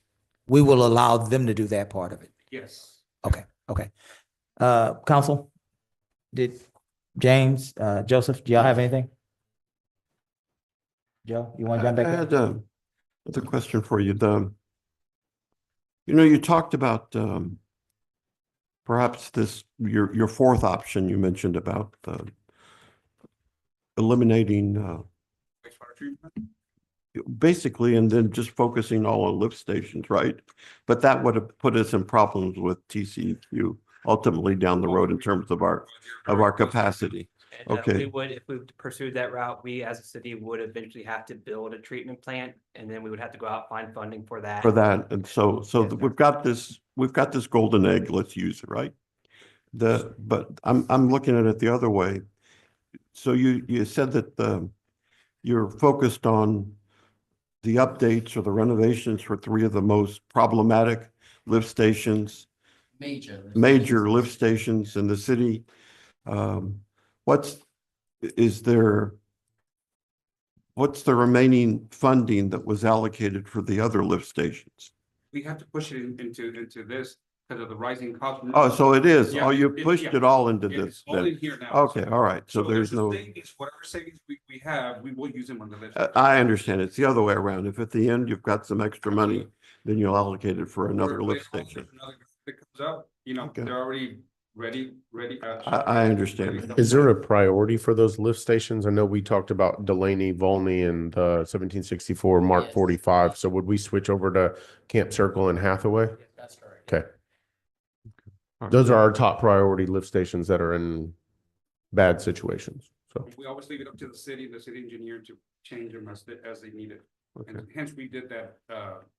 We will allow them to do that part of it. Yes. Okay. Counsel? Did James, Joseph, do y'all have anything? Joe, you want to jump I back in? had another question for you. You talked about perhaps your fourth option you mentioned about eliminating Wastewater treatment? basically, and then just focusing all on lift stations, right? But that would have put us in problems with TCEQ ultimately down the road in terms of our capacity. And, Okay. we would, if we pursued that route, we as a city would eventually have to build a treatment plant, and then we would have to go out and find funding for that. For that, and so Yes, sir. we've got this golden egg, let's use it, right? But I'm looking at it the other way. So you said that you're focused on the updates or the renovations for three of the most problematic lift stations, major lift stations in the city. What's the remaining funding that was allocated for the other lift stations? We have to push it into this because of the rising cost. Oh, so it is. Yeah, Oh, you pushed yeah. it all into Yeah, this it's all in then. here now. Okay, all right. So there's a no, savings, whatever savings we have, we will use them on the list. I understand. It's the other way around. If at the end you've got some extra money, then you'll allocate it for another lift station. Another that comes up, Okay. they're already ready. I understand. Is there a priority for those lift stations? I know we talked about Delaney, Volney, and 1764 Mark Yes. 45. So would we switch over to Camp Circle and Hathaway? That's correct. Okay. Those are our top priority lift stations that are in bad situations. So, We always leave it up to the city engineer to change them as they need it. Okay. And hence we did that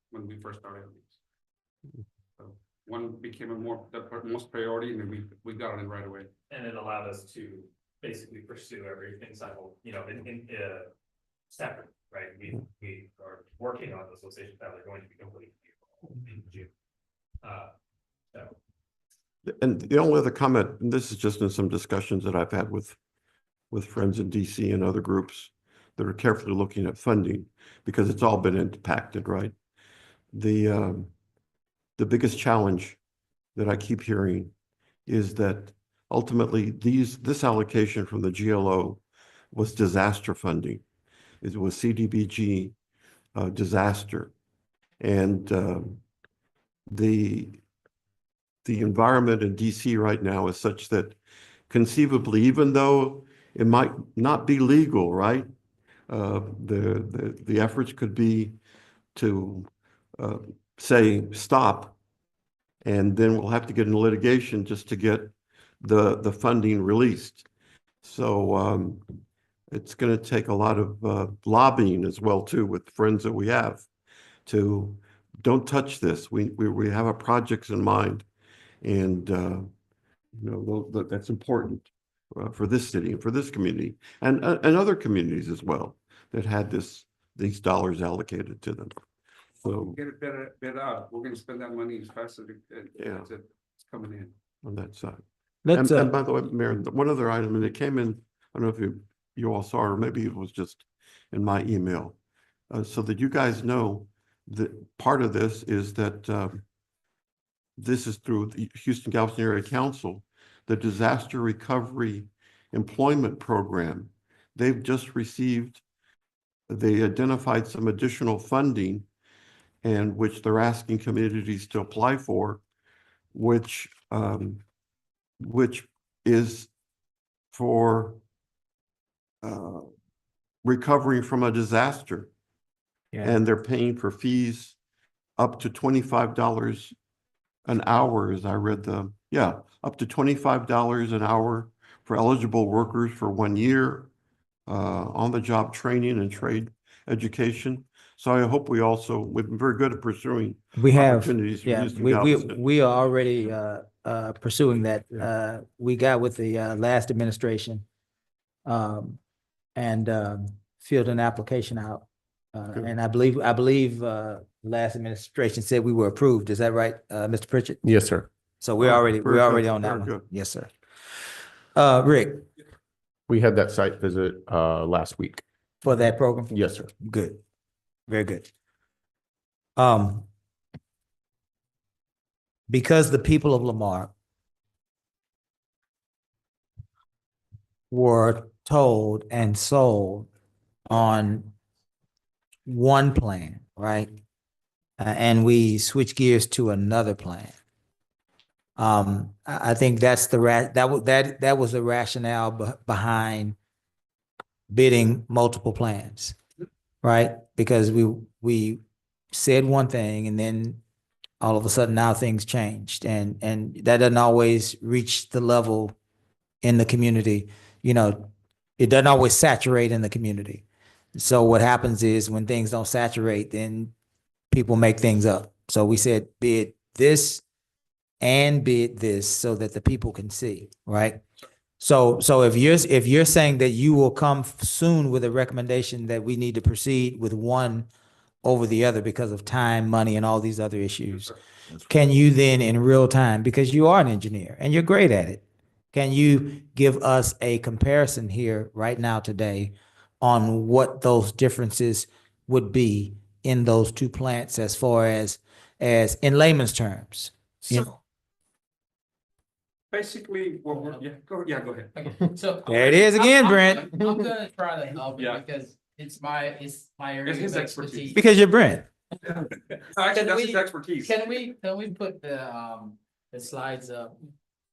when we first started these. So one became the most priority, and then we got it in right away. And it allowed us to basically pursue everything in separate, right? We are working on those stations that are going to be complete in June. So. And the only other comment, and this is just in some discussions that I've had with friends in DC and other groups that are carefully looking at funding, because it's all been impacted, right? The biggest challenge that I keep hearing is that ultimately this allocation from the GLO was disaster funding. It was CDBG disaster. And the environment in DC right now is such that conceivably, even though it might not be legal, right? The efforts could be to say stop, and then we'll have to get into litigation just to get the funding released. So it's going to take a lot of lobbying as well too with friends that we have to don't touch this. We have our projects in mind And, that's important for this city and for this community and other communities as well that had these dollars allocated to them. So Get it better out. We're gonna spend that money as fast as Yeah. it's coming in. on that side. Let's, And by the way, Mayor, one other item, and it came in, I don't know if you all saw it, or maybe it was just in my email. So that you guys know that part of this is that this is through the Houston Galveston Area Council, the Disaster Recovery Employment Program. They've just received, they identified some additional funding and which they're asking communities to apply for, which is for recovering from a disaster. Yeah. And they're paying for fees up to $25 an hour, as I read up to $25 an hour for eligible workers for 1 year, on-the-job training and trade education. So I hope we've been very good at pursuing we have, opportunities for yeah, Houston we Galveston. are already pursuing that. We got with the last administration and filled an application out. Good. And I believe last administration said we were approved. Is that right, Mr. Pritchett? Yes, sir. So we're Oh, already very good, on that very one. good. Yes, sir. Rick, We had that site visit last week. for that program? Yes, sir. Good. Very good. Because the people of Lamar were told and sold on one plan, right? And we switch gears to another plan. I think that's that was the rationale behind bidding multiple plans, right? Because we said one thing and then all of a sudden now things changed and that doesn't always reach the level in the community. You know, it doesn't always saturate in the community. So what happens is when things don't saturate, then people make things up. So we said bid this and bid this so that the people can see, right? So if you're saying that you will come soon with a recommendation that we need to proceed with one over the other because of time, money, and all these other issues, can you then in real time, because you are an engineer and you're great at it, can you give us a comparison here right now today on what those differences would be in those two plants as far as in layman's terms? You know? Basically, go ahead. Okay, so. There it is again, I'm Brent. gonna try to help you Yeah. because it's my area It's his of expertise. expertise. Because you're Brent. Actually, Can that's we- his expertise. Can we put the slides up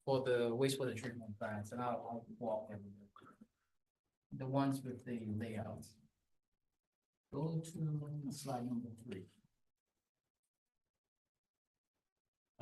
for the wastewater treatment plants and I'll walk them. The ones with the layouts. Go to slide number 3.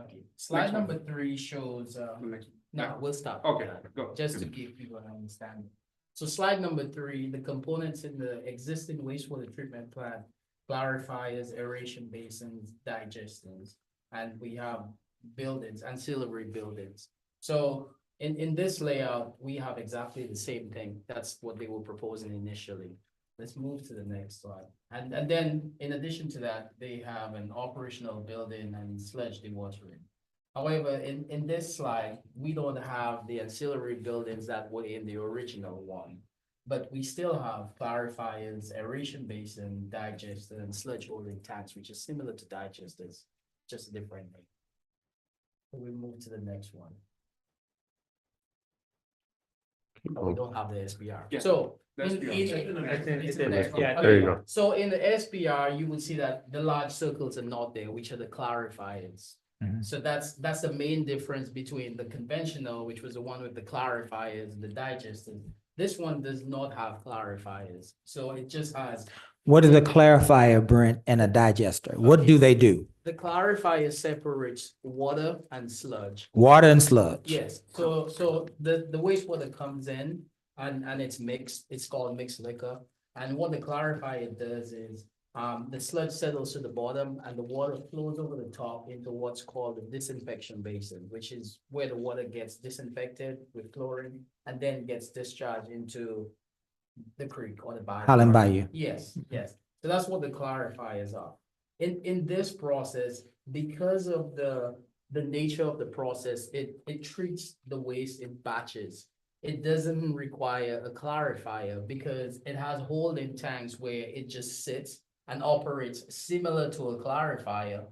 Okay, slide Next one. number 3 shows, Next- no, we'll stop. Okay, at that, go. Just to give people an understanding. So slide number 3, the components in the existing wastewater treatment plant, clarifiers, aeration basins, digesters, and we have buildings, ancillary buildings. So in this layout, we have exactly the same thing. That's what they were proposing initially. Let's move to the next slide. And then in addition to that, they have an operational building and sludge dewatering. However, in this slide, we don't have the ancillary buildings that were in the original one. But we still have clarifiers, aeration basin, digester, and sludge holding tanks, which is similar to digesters, just a different name. So we move to the next one. Oh, we don't have the SPR. Yeah, So. that's in- the in- It's the in next there. one. Yeah, There you Okay. go. So in the SPR, you will see that the large circles are not there, which are the clarifiers. Mhm. So that's the main difference between the conventional, which was the one with the clarifiers, the digesters. This one does not have clarifiers, so it just has, What is a clarifier, Brent, and a digester? What do they do? the clarifier separates water and sludge. Water and sludge. Yes, so the wastewater comes in and it's mixed, it's called mixed liquor. And what the clarifier does is the sludge settles to the bottom and the water flows over the top into what's called the disinfection basin, which is where the water gets disinfected with chlorine and then gets discharged into the creek or the bayou. Highland Bayou. Yes, yes. So that's what the clarifiers are. In this process, because of the nature of the process, it treats the waste in batches. It doesn't require a clarifier because it has holding tanks where it just sits and operates similar to a clarifier,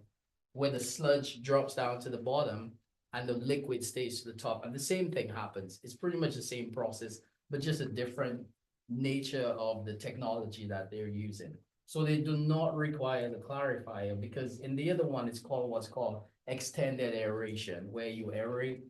where the sludge drops down to the bottom and the liquid stays to the top. And the same thing happens. It's pretty much the same process, but just a different nature of the technology that they're using. So they do not require the clarifier because in the other one, it's called what's called extended aeration, where you aerate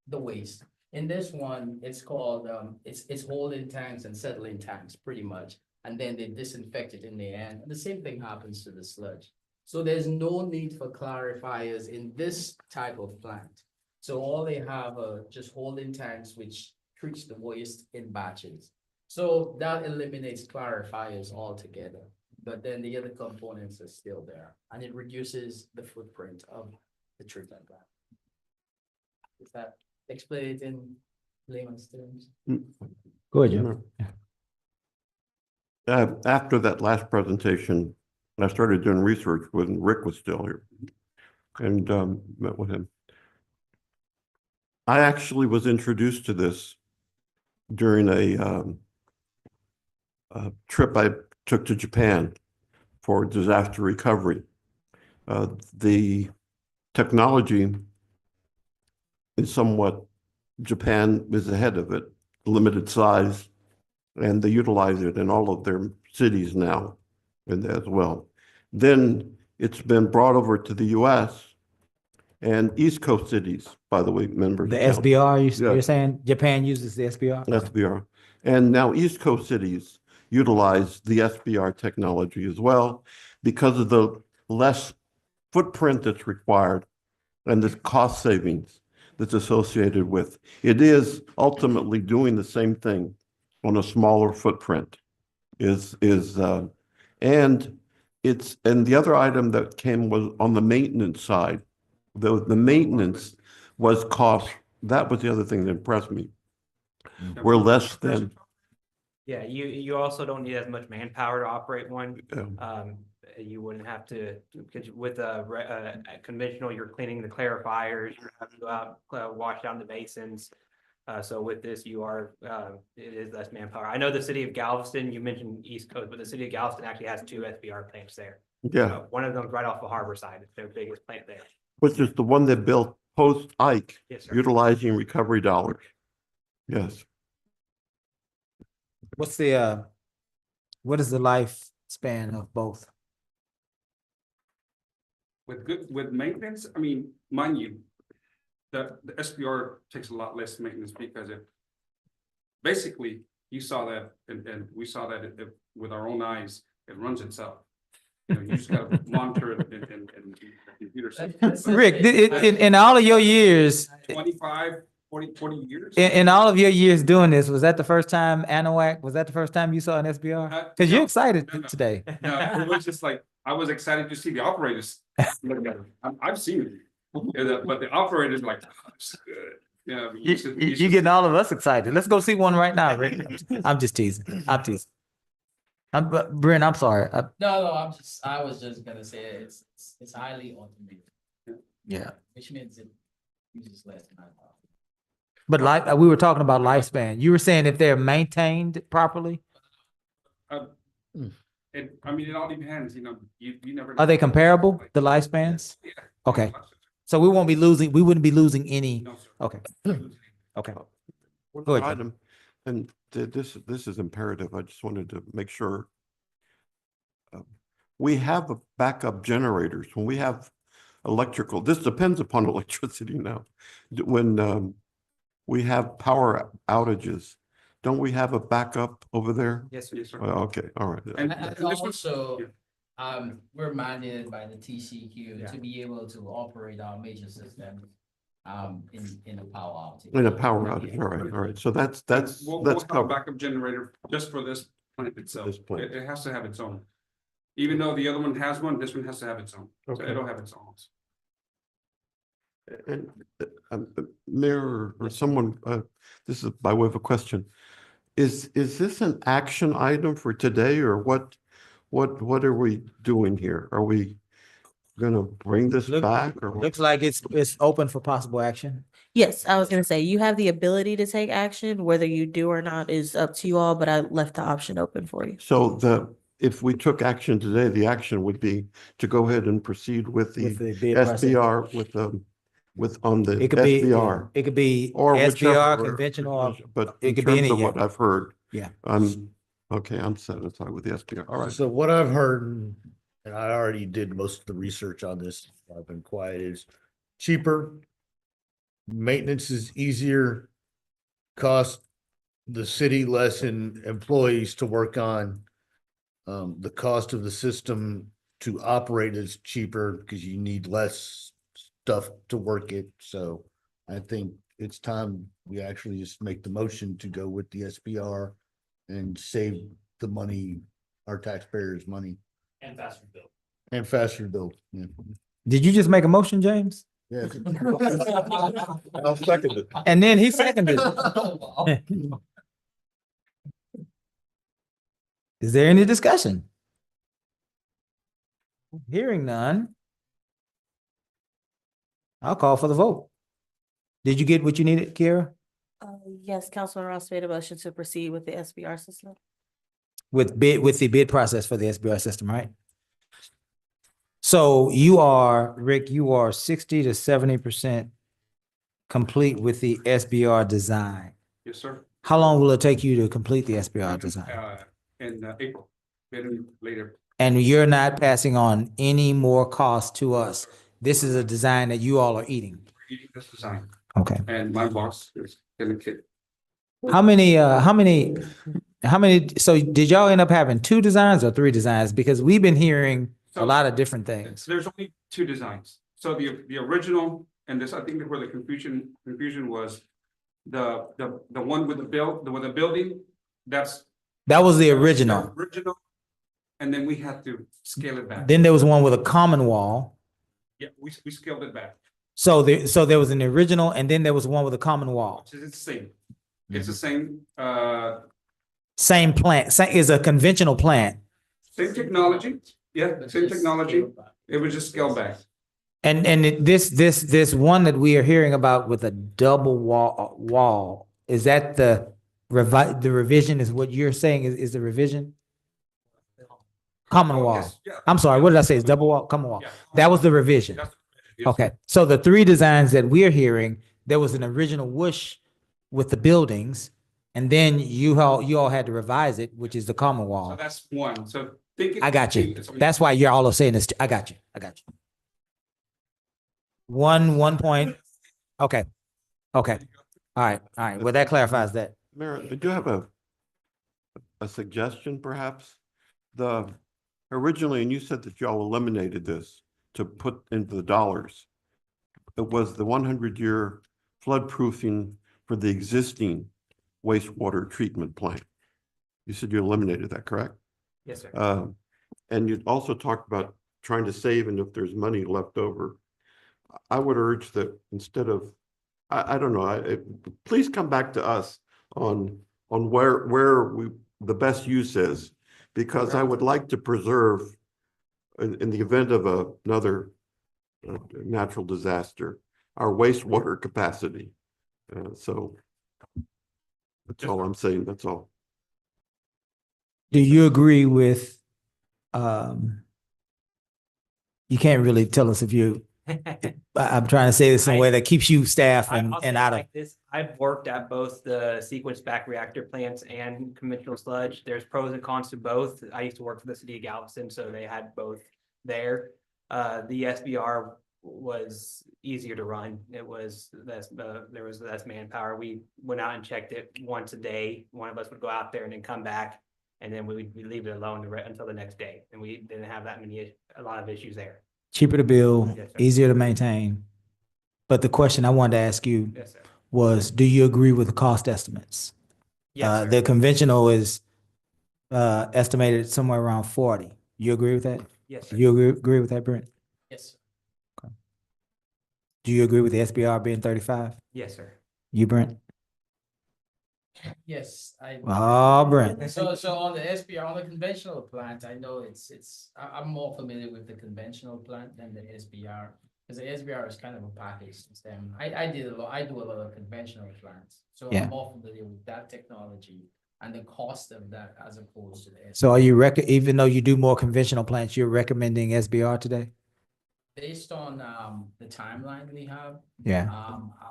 the waste. In this one, it's called, it's holding tanks and settling tanks pretty much. And then they disinfect it in the end. And the same thing happens to the sludge. So there's no need for clarifiers in this type of plant. So all they have are just holding tanks, which treats the waste in batches. So that eliminates clarifiers altogether. But then the other components are still there and it reduces the footprint of the treatment plant. Is that explained in layman's terms? Go ahead, Jim. After that last presentation, I started doing research when Rick was still here and met with him. I actually was introduced to this during a trip I took to Japan for disaster recovery. The technology is somewhat, Japan is ahead of it, limited size, and they utilize it in all of their cities now and as well. Then it's been brought over to the US and East Coast cities, by the way, members. The count. SBR, Yeah. you're saying Japan uses the SBR? SBR. And now East Coast cities utilize the SBR technology as well because of the less footprint that's required and the cost savings that's associated with. It is ultimately doing the same thing on a smaller footprint and the other item that came was on the maintenance side. The maintenance was cost. That was the other thing that impressed me. We're less than. Yeah, you also don't need as much manpower to operate one. Yeah. You wouldn't have to, because with a conventional, you're cleaning the clarifiers, you have to go out, wash down the basins. So with this, it is less manpower. I know the city of Galveston, you mentioned East Coast, but the city of Galveston actually has 2 SBR plants there. Yeah, One of them's right off the harbor side. It's their biggest plant there. which is the one that built post Ike, Yes, sir. utilizing recovery dollars. Yes. What is the lifespan of both? With maintenance, I mean, mind you, the SBR takes a lot less maintenance because basically, you saw that and we saw that with our own eyes, it runs itself. You just gotta monitor it in the computer system. Rick, in all of your years, 25, 40 years. in all of your years doing this, was that the first time Anahuac, was that the first time you saw an SBR? Because you're No, excited no. today. No, it was just like, I was excited to see the operators. Look at it. I've seen it. But the operators like, oh, this is good. Yeah. I mean, You getting all of us excited. Let's go see one right now, Rick. I'm just teasing. I'm teasing. Brent, I'm sorry. No, I was just gonna say it's highly automated, Yeah. which means it uses less manpower. But we were talking about lifespan. You were saying if they're maintained properly, it all depends, you never. are they comparable, the lifespans? Yeah. Okay. So we wouldn't be losing any. No, sir. Okay. Okay. One Go ahead, Jim. item, and this is imperative. I just wanted to make sure. We have backup generators when we have electrical. This depends upon electricity now. When we have power outages, don't we have a backup over there? Yes, sir. Yes, sir. Okay, all right. And And this was- also, yeah. we're mandated by the TCQ Yeah. to be able to operate our major systems in a power outage. In a power outage, all right. So that's We'll have a covered. backup generator just for this plant itself. This plant. It has to have its own. Even though the other one has one, this one has to have its own. So Okay. it'll have its own. And Mayor or someone, this is by way of a question. Is this an action item for today or what are we doing here? Are we gonna bring this Look- back or what? Looks like it's open for possible action. Yes, I was gonna say, you have the ability to take action, whether you do or not is up to you all, but I left the option open for you. So if we took action today, the action would be to go ahead and proceed with With the the bid process. SBR with on the It could be, SBR. it could be Or SBR, whichever, conventional, or- but it in could be terms any, of what yeah. I've heard. Yeah. I'm satisfied with the SBR. All right. So what I've heard, and I already did most of the research on this, I've been quiet, is cheaper. Maintenance is easier. Cost the city less in employees to work on. The cost of the system to operate is cheaper because you need less stuff to work it. So I think it's time we actually just make the motion to go with the SBR and save the money, our taxpayers' money, And faster build. and faster build. Yeah. Did you just make a motion, James? Yeah. I'll second it. And then he seconded it. Is there any discussion? Hearing none. I'll call for the vote. Did you get what you needed, Kira? Yes, Councilman Ross made a motion to proceed with the SBR system. With the bid process for the SBR system, right? So you are, Rick, you are 60 to 70% complete with the SBR design. Yes, sir. How long will it take you to complete the SBR design? In April, then later. And you're not passing on any more cost to us. This is a design that you all are eating. Eating this design, Okay. and my boss is gonna kid. How many, so did y'all end up having 2 designs or 3 designs? Because we've been hearing a lot of different things. There's only 2 designs. So the original, and this, I think where the confusion was, the one with the building, that's. That was the original. Original, and then we had to scale it back. Then there was one with a common wall. Yeah, we scaled it back. So there was an original and then there was one with a common wall. It's the same. It's the same, Same plant, is a conventional plant. same technology. Yeah, same technology. It was just scaled back. And this one that we are hearing about with a double wall, is that the revision is what you're saying is the revision? Common Oh, wall. yes, yeah. I'm sorry, what did I say? It's double wall, common wall. Yeah. That was the revision. That's- yes. Okay, so the 3 designs that we're hearing, there was an original whoosh with the buildings, and then you all had to revise it, which is the common So wall. that's one. So think. I got you. That's why you're all saying this. I got you. One point. Okay. All right. Well, that clarifies that. Mayor, I do have a suggestion perhaps. Originally, and you said that y'all eliminated this to put into the dollars. It was the 100-year flood proofing for the existing wastewater treatment plant. You said you eliminated that, correct? Yes, sir. And you also talked about trying to save and if there's money left over. I would urge that instead of, I don't know, please come back to us on where the best use is. Because I would like to preserve, in the event of another natural disaster, our wastewater capacity. So that's all I'm saying, that's all. Do you agree with, you can't really tell us if you, I'm trying to say this in a way that keeps you staff and I'll say it out of, like this, I've worked at both the sequence back reactor plants and conventional sludge. There's pros and cons to both. I used to work for the city of Galveston, so they had both there. The SBR was easier to run. It was there was less manpower. We went out and checked it once a day. One of us would go out there and then come back, and then we would leave it alone until the next day. And we didn't have a lot of issues there. cheaper to build, Yes, sir. easier to maintain. But the question I wanted to ask you Yes, sir. was, do you agree with the cost estimates? Yes, sir. The conventional is estimated somewhere around 40. You agree with that? Yes, sir. You agree with that, Brent? Yes, Do you agree with the SBR being 35? Yes, sir. You, Brent? yes, I. Oh, Brent. So on the SBR, on the conventional plant, I know I'm more familiar with the conventional plant than the SBR. Because the SBR is kind of a package system. I do a lot of conventional plants. So Yeah. I'm more familiar with that technology and the cost of that as opposed to the SBR. So are you even though you do more conventional plants, you're recommending SBR today? Based on the timeline we have, Yeah.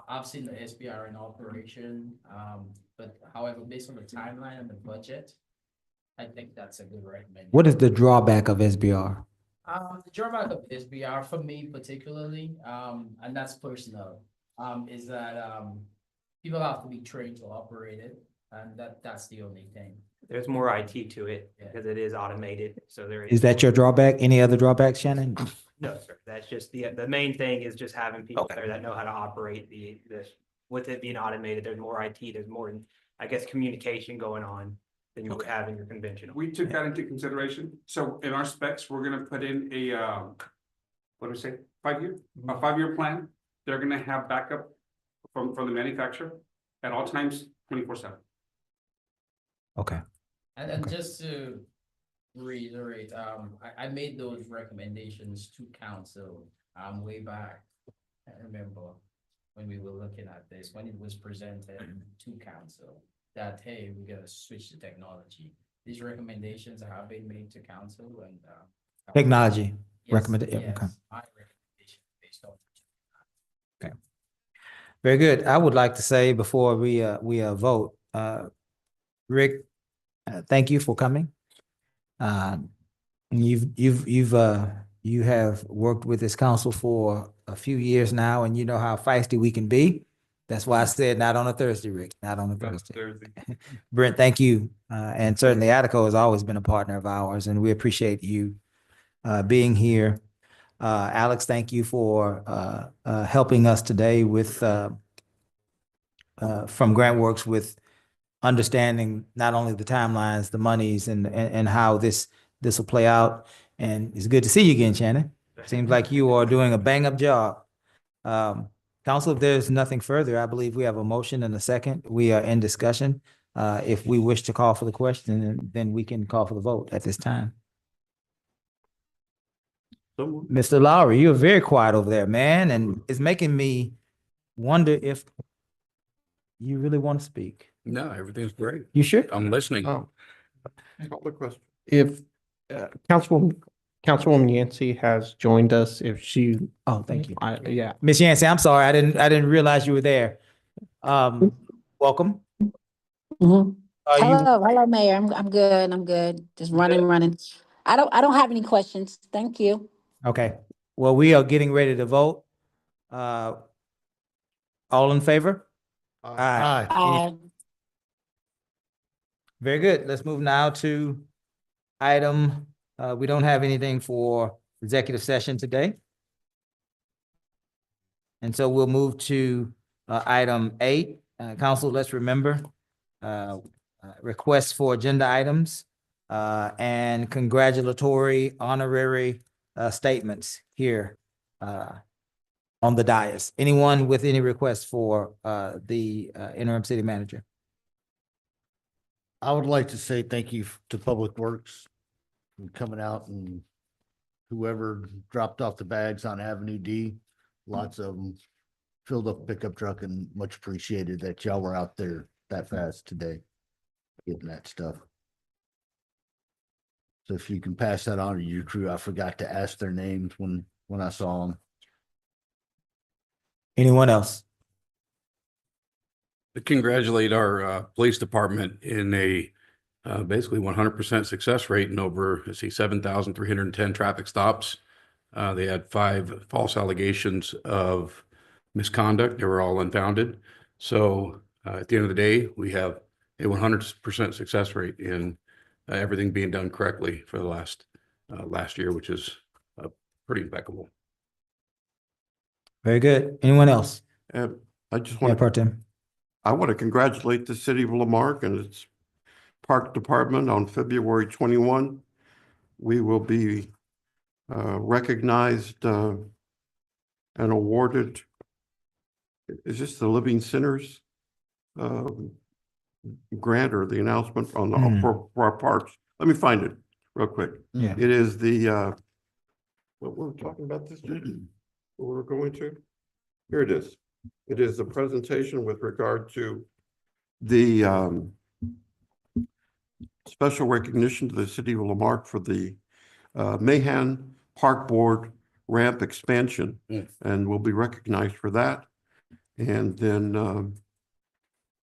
I've seen the SBR in operation, but however, based on the timeline and the budget, I think that's a good recommendation. What is the drawback of SBR? The drawback of SBR for me particularly, and that's personal, is that people have to be trained to operate it, and that's the only thing. There's more IT to it Yeah. because it is automated, so there Is that your drawback? Any other drawbacks, Shannon? No, sir. That's just the main thing is just having people Okay. there that know how to operate with it being automated, there's more IT, there's more, I guess, communication going on than you would have in your conventional. We took that into consideration. So in our specs, we're gonna put in a, what do we say, 5-year, a 5-year plan. They're gonna have backup from the manufacturer at all times, 24/7. Okay. And just to reiterate, I made those recommendations to council, way back. I remember when we were looking at this, when it was presented to council, that, hey, we gotta switch to technology. These recommendations have been made to council and, Technology. yes, recommended, yeah, okay. yes, my recommendation based on. Very good. I would like to say before we vote, Rick, thank you for coming. You have worked with this council for a few years now, and you know how feisty we can be. That's why I said not on a Thursday, Rick, not on a Thursday. Brent, thank you. And certainly Attico has always been a partner of ours, and we appreciate you being here. Alex, thank you for helping us today with from GrantWorks with understanding not only the timelines, the monies, and how this will play out. And it's good to see you again, Shannon. Seems like you are doing a bang-up job. Council, if there's nothing further, I believe we have a motion and a second. We are in discussion. If we wish to call for the question, then we can call for the vote at this time. Mr. Lowry, you're very quiet over there, man, and it's making me wonder if you really want to speak. No, everything's great. You sure? I'm listening. Oh, Call the question. if Councilwoman Yancey has joined us, if she, Oh, thank you. yeah. Miss Yancey, I'm sorry. I didn't realize you were there. Welcome. Mhm. Are you, Hello, Mayor. I'm good. Just running. I don't have any questions. Thank you. okay. Well, we are getting ready to vote. All in favor? Aye. Aye. Very good. Let's move now to item, we don't have anything for executive session today. And so we'll move to item 8. Council, let's remember requests for agenda items and congratulatory honorary statements here on the dais. Anyone with any requests for the interim city manager? I would like to say thank you to Public Works for coming out and whoever dropped off the bags on Avenue D. Lots of them filled up pickup truck and much appreciated that y'all were out there that fast today getting that stuff. So if you can pass that on to your crew, I forgot to ask their names when I saw them. Anyone else? To congratulate our police department in a basically 100% success rate in over, 7,310 traffic stops. They had 5 false allegations of misconduct. They were all unfounded. So at the end of the day, we have a 100% success rate in everything being done correctly for the last year, which is pretty impeccable. Very good. Anyone else? I just Yeah, want Pro to, Tem. I want to congratulate the city of Lamarck and its park department on February 21. we will be recognized and awarded. Is this the Living Sinners grant or the announcement on the, for our parks? Let me find it real quick. Yeah. It is the, what we're talking about this, what we're going to? Here it is. It is the presentation with regard to the special recognition to the city of Lamarck for the Mahan Park Board ramp expansion, and we'll be recognized for that. And then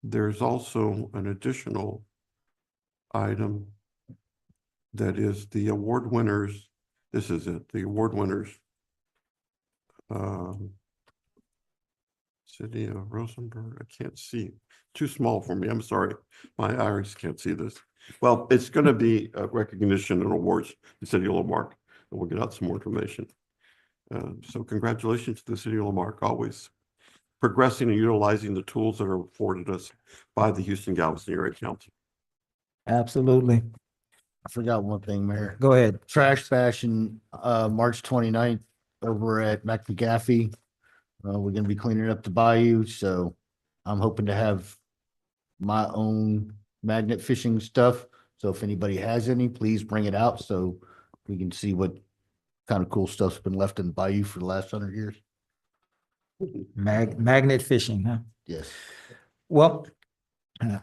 there's also an additional item that is the award winners. This is it, the award winners. City of Rosenberg, I can't see. Too small for me. I'm sorry. My eyes can't see this. Well, it's going to be a recognition and awards, the city of Lamarck, and we'll get out some more information. So congratulations to the city of Lamarck, always progressing and utilizing the tools that are afforded us by the Houston Galveston Area Council. Absolutely. I forgot one thing, Mayor. Go ahead. Trash Fashion, March 29th over at McGaffey. We're gonna be cleaning up the bayou, so I'm hoping to have my own magnet fishing stuff. So if anybody has any, please bring it out so we can see what kind of cool stuff's been left in the bayou for the last 100 years. Magnet fishing, huh? Yes. Well,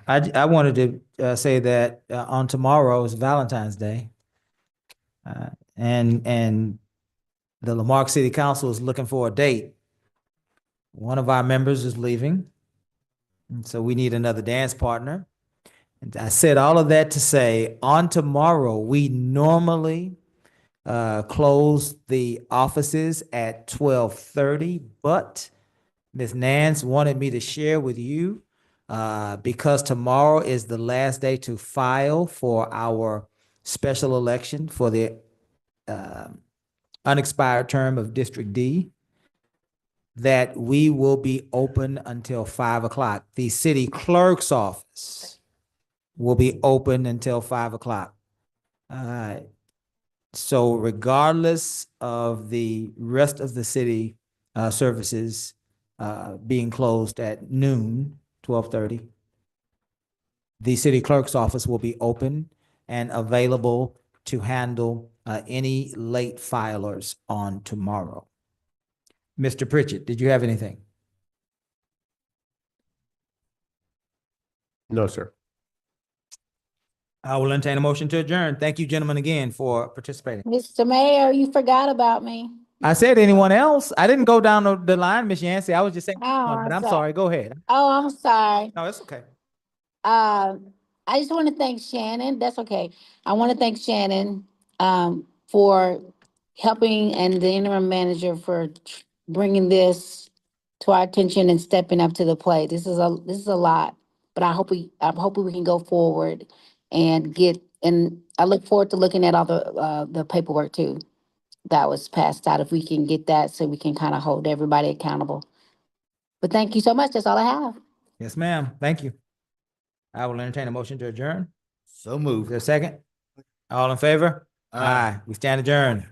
I wanted to say that on tomorrow is Valentine's Day. And the Lamarck City Council is looking for a date. One of our members is leaving, and so we need another dance partner. And I said all of that to say, on tomorrow, we normally close the offices at 12:30, but Ms. Nance wanted me to share with you because tomorrow is the last day to file for our special election for the unexpired term of District D, that we will be open until 5 o'clock. The city clerk's office will be open until 5 o'clock. So regardless of the rest of the city services being closed at noon, 12:30, the city clerk's office will be open and available to handle any late filers on tomorrow. Mr. Pritchett, did you have anything? No, sir. I will entertain a motion to adjourn. Thank you, gentlemen, again for participating. Mr. Mayor, you forgot about me. I said anyone else? I didn't go down the line, Ms. Yancey. I was just saying, Oh, but I'm sorry. Go ahead. Oh, I'm sorry. No, it's okay. I just want to thank Shannon. That's okay. I want to thank Shannon for helping and the interim manager for bringing this to our attention and stepping up to the plate. This is a lot, but I hope we can go forward and I look forward to looking at all the paperwork too that was passed out. If we can get that, so we can kind of hold everybody accountable. But thank you so much. That's all I have. Yes, ma'am. Thank you. I will entertain a motion to adjourn. So Is moved. there a second? All in favor? Aye. We stand adjourned.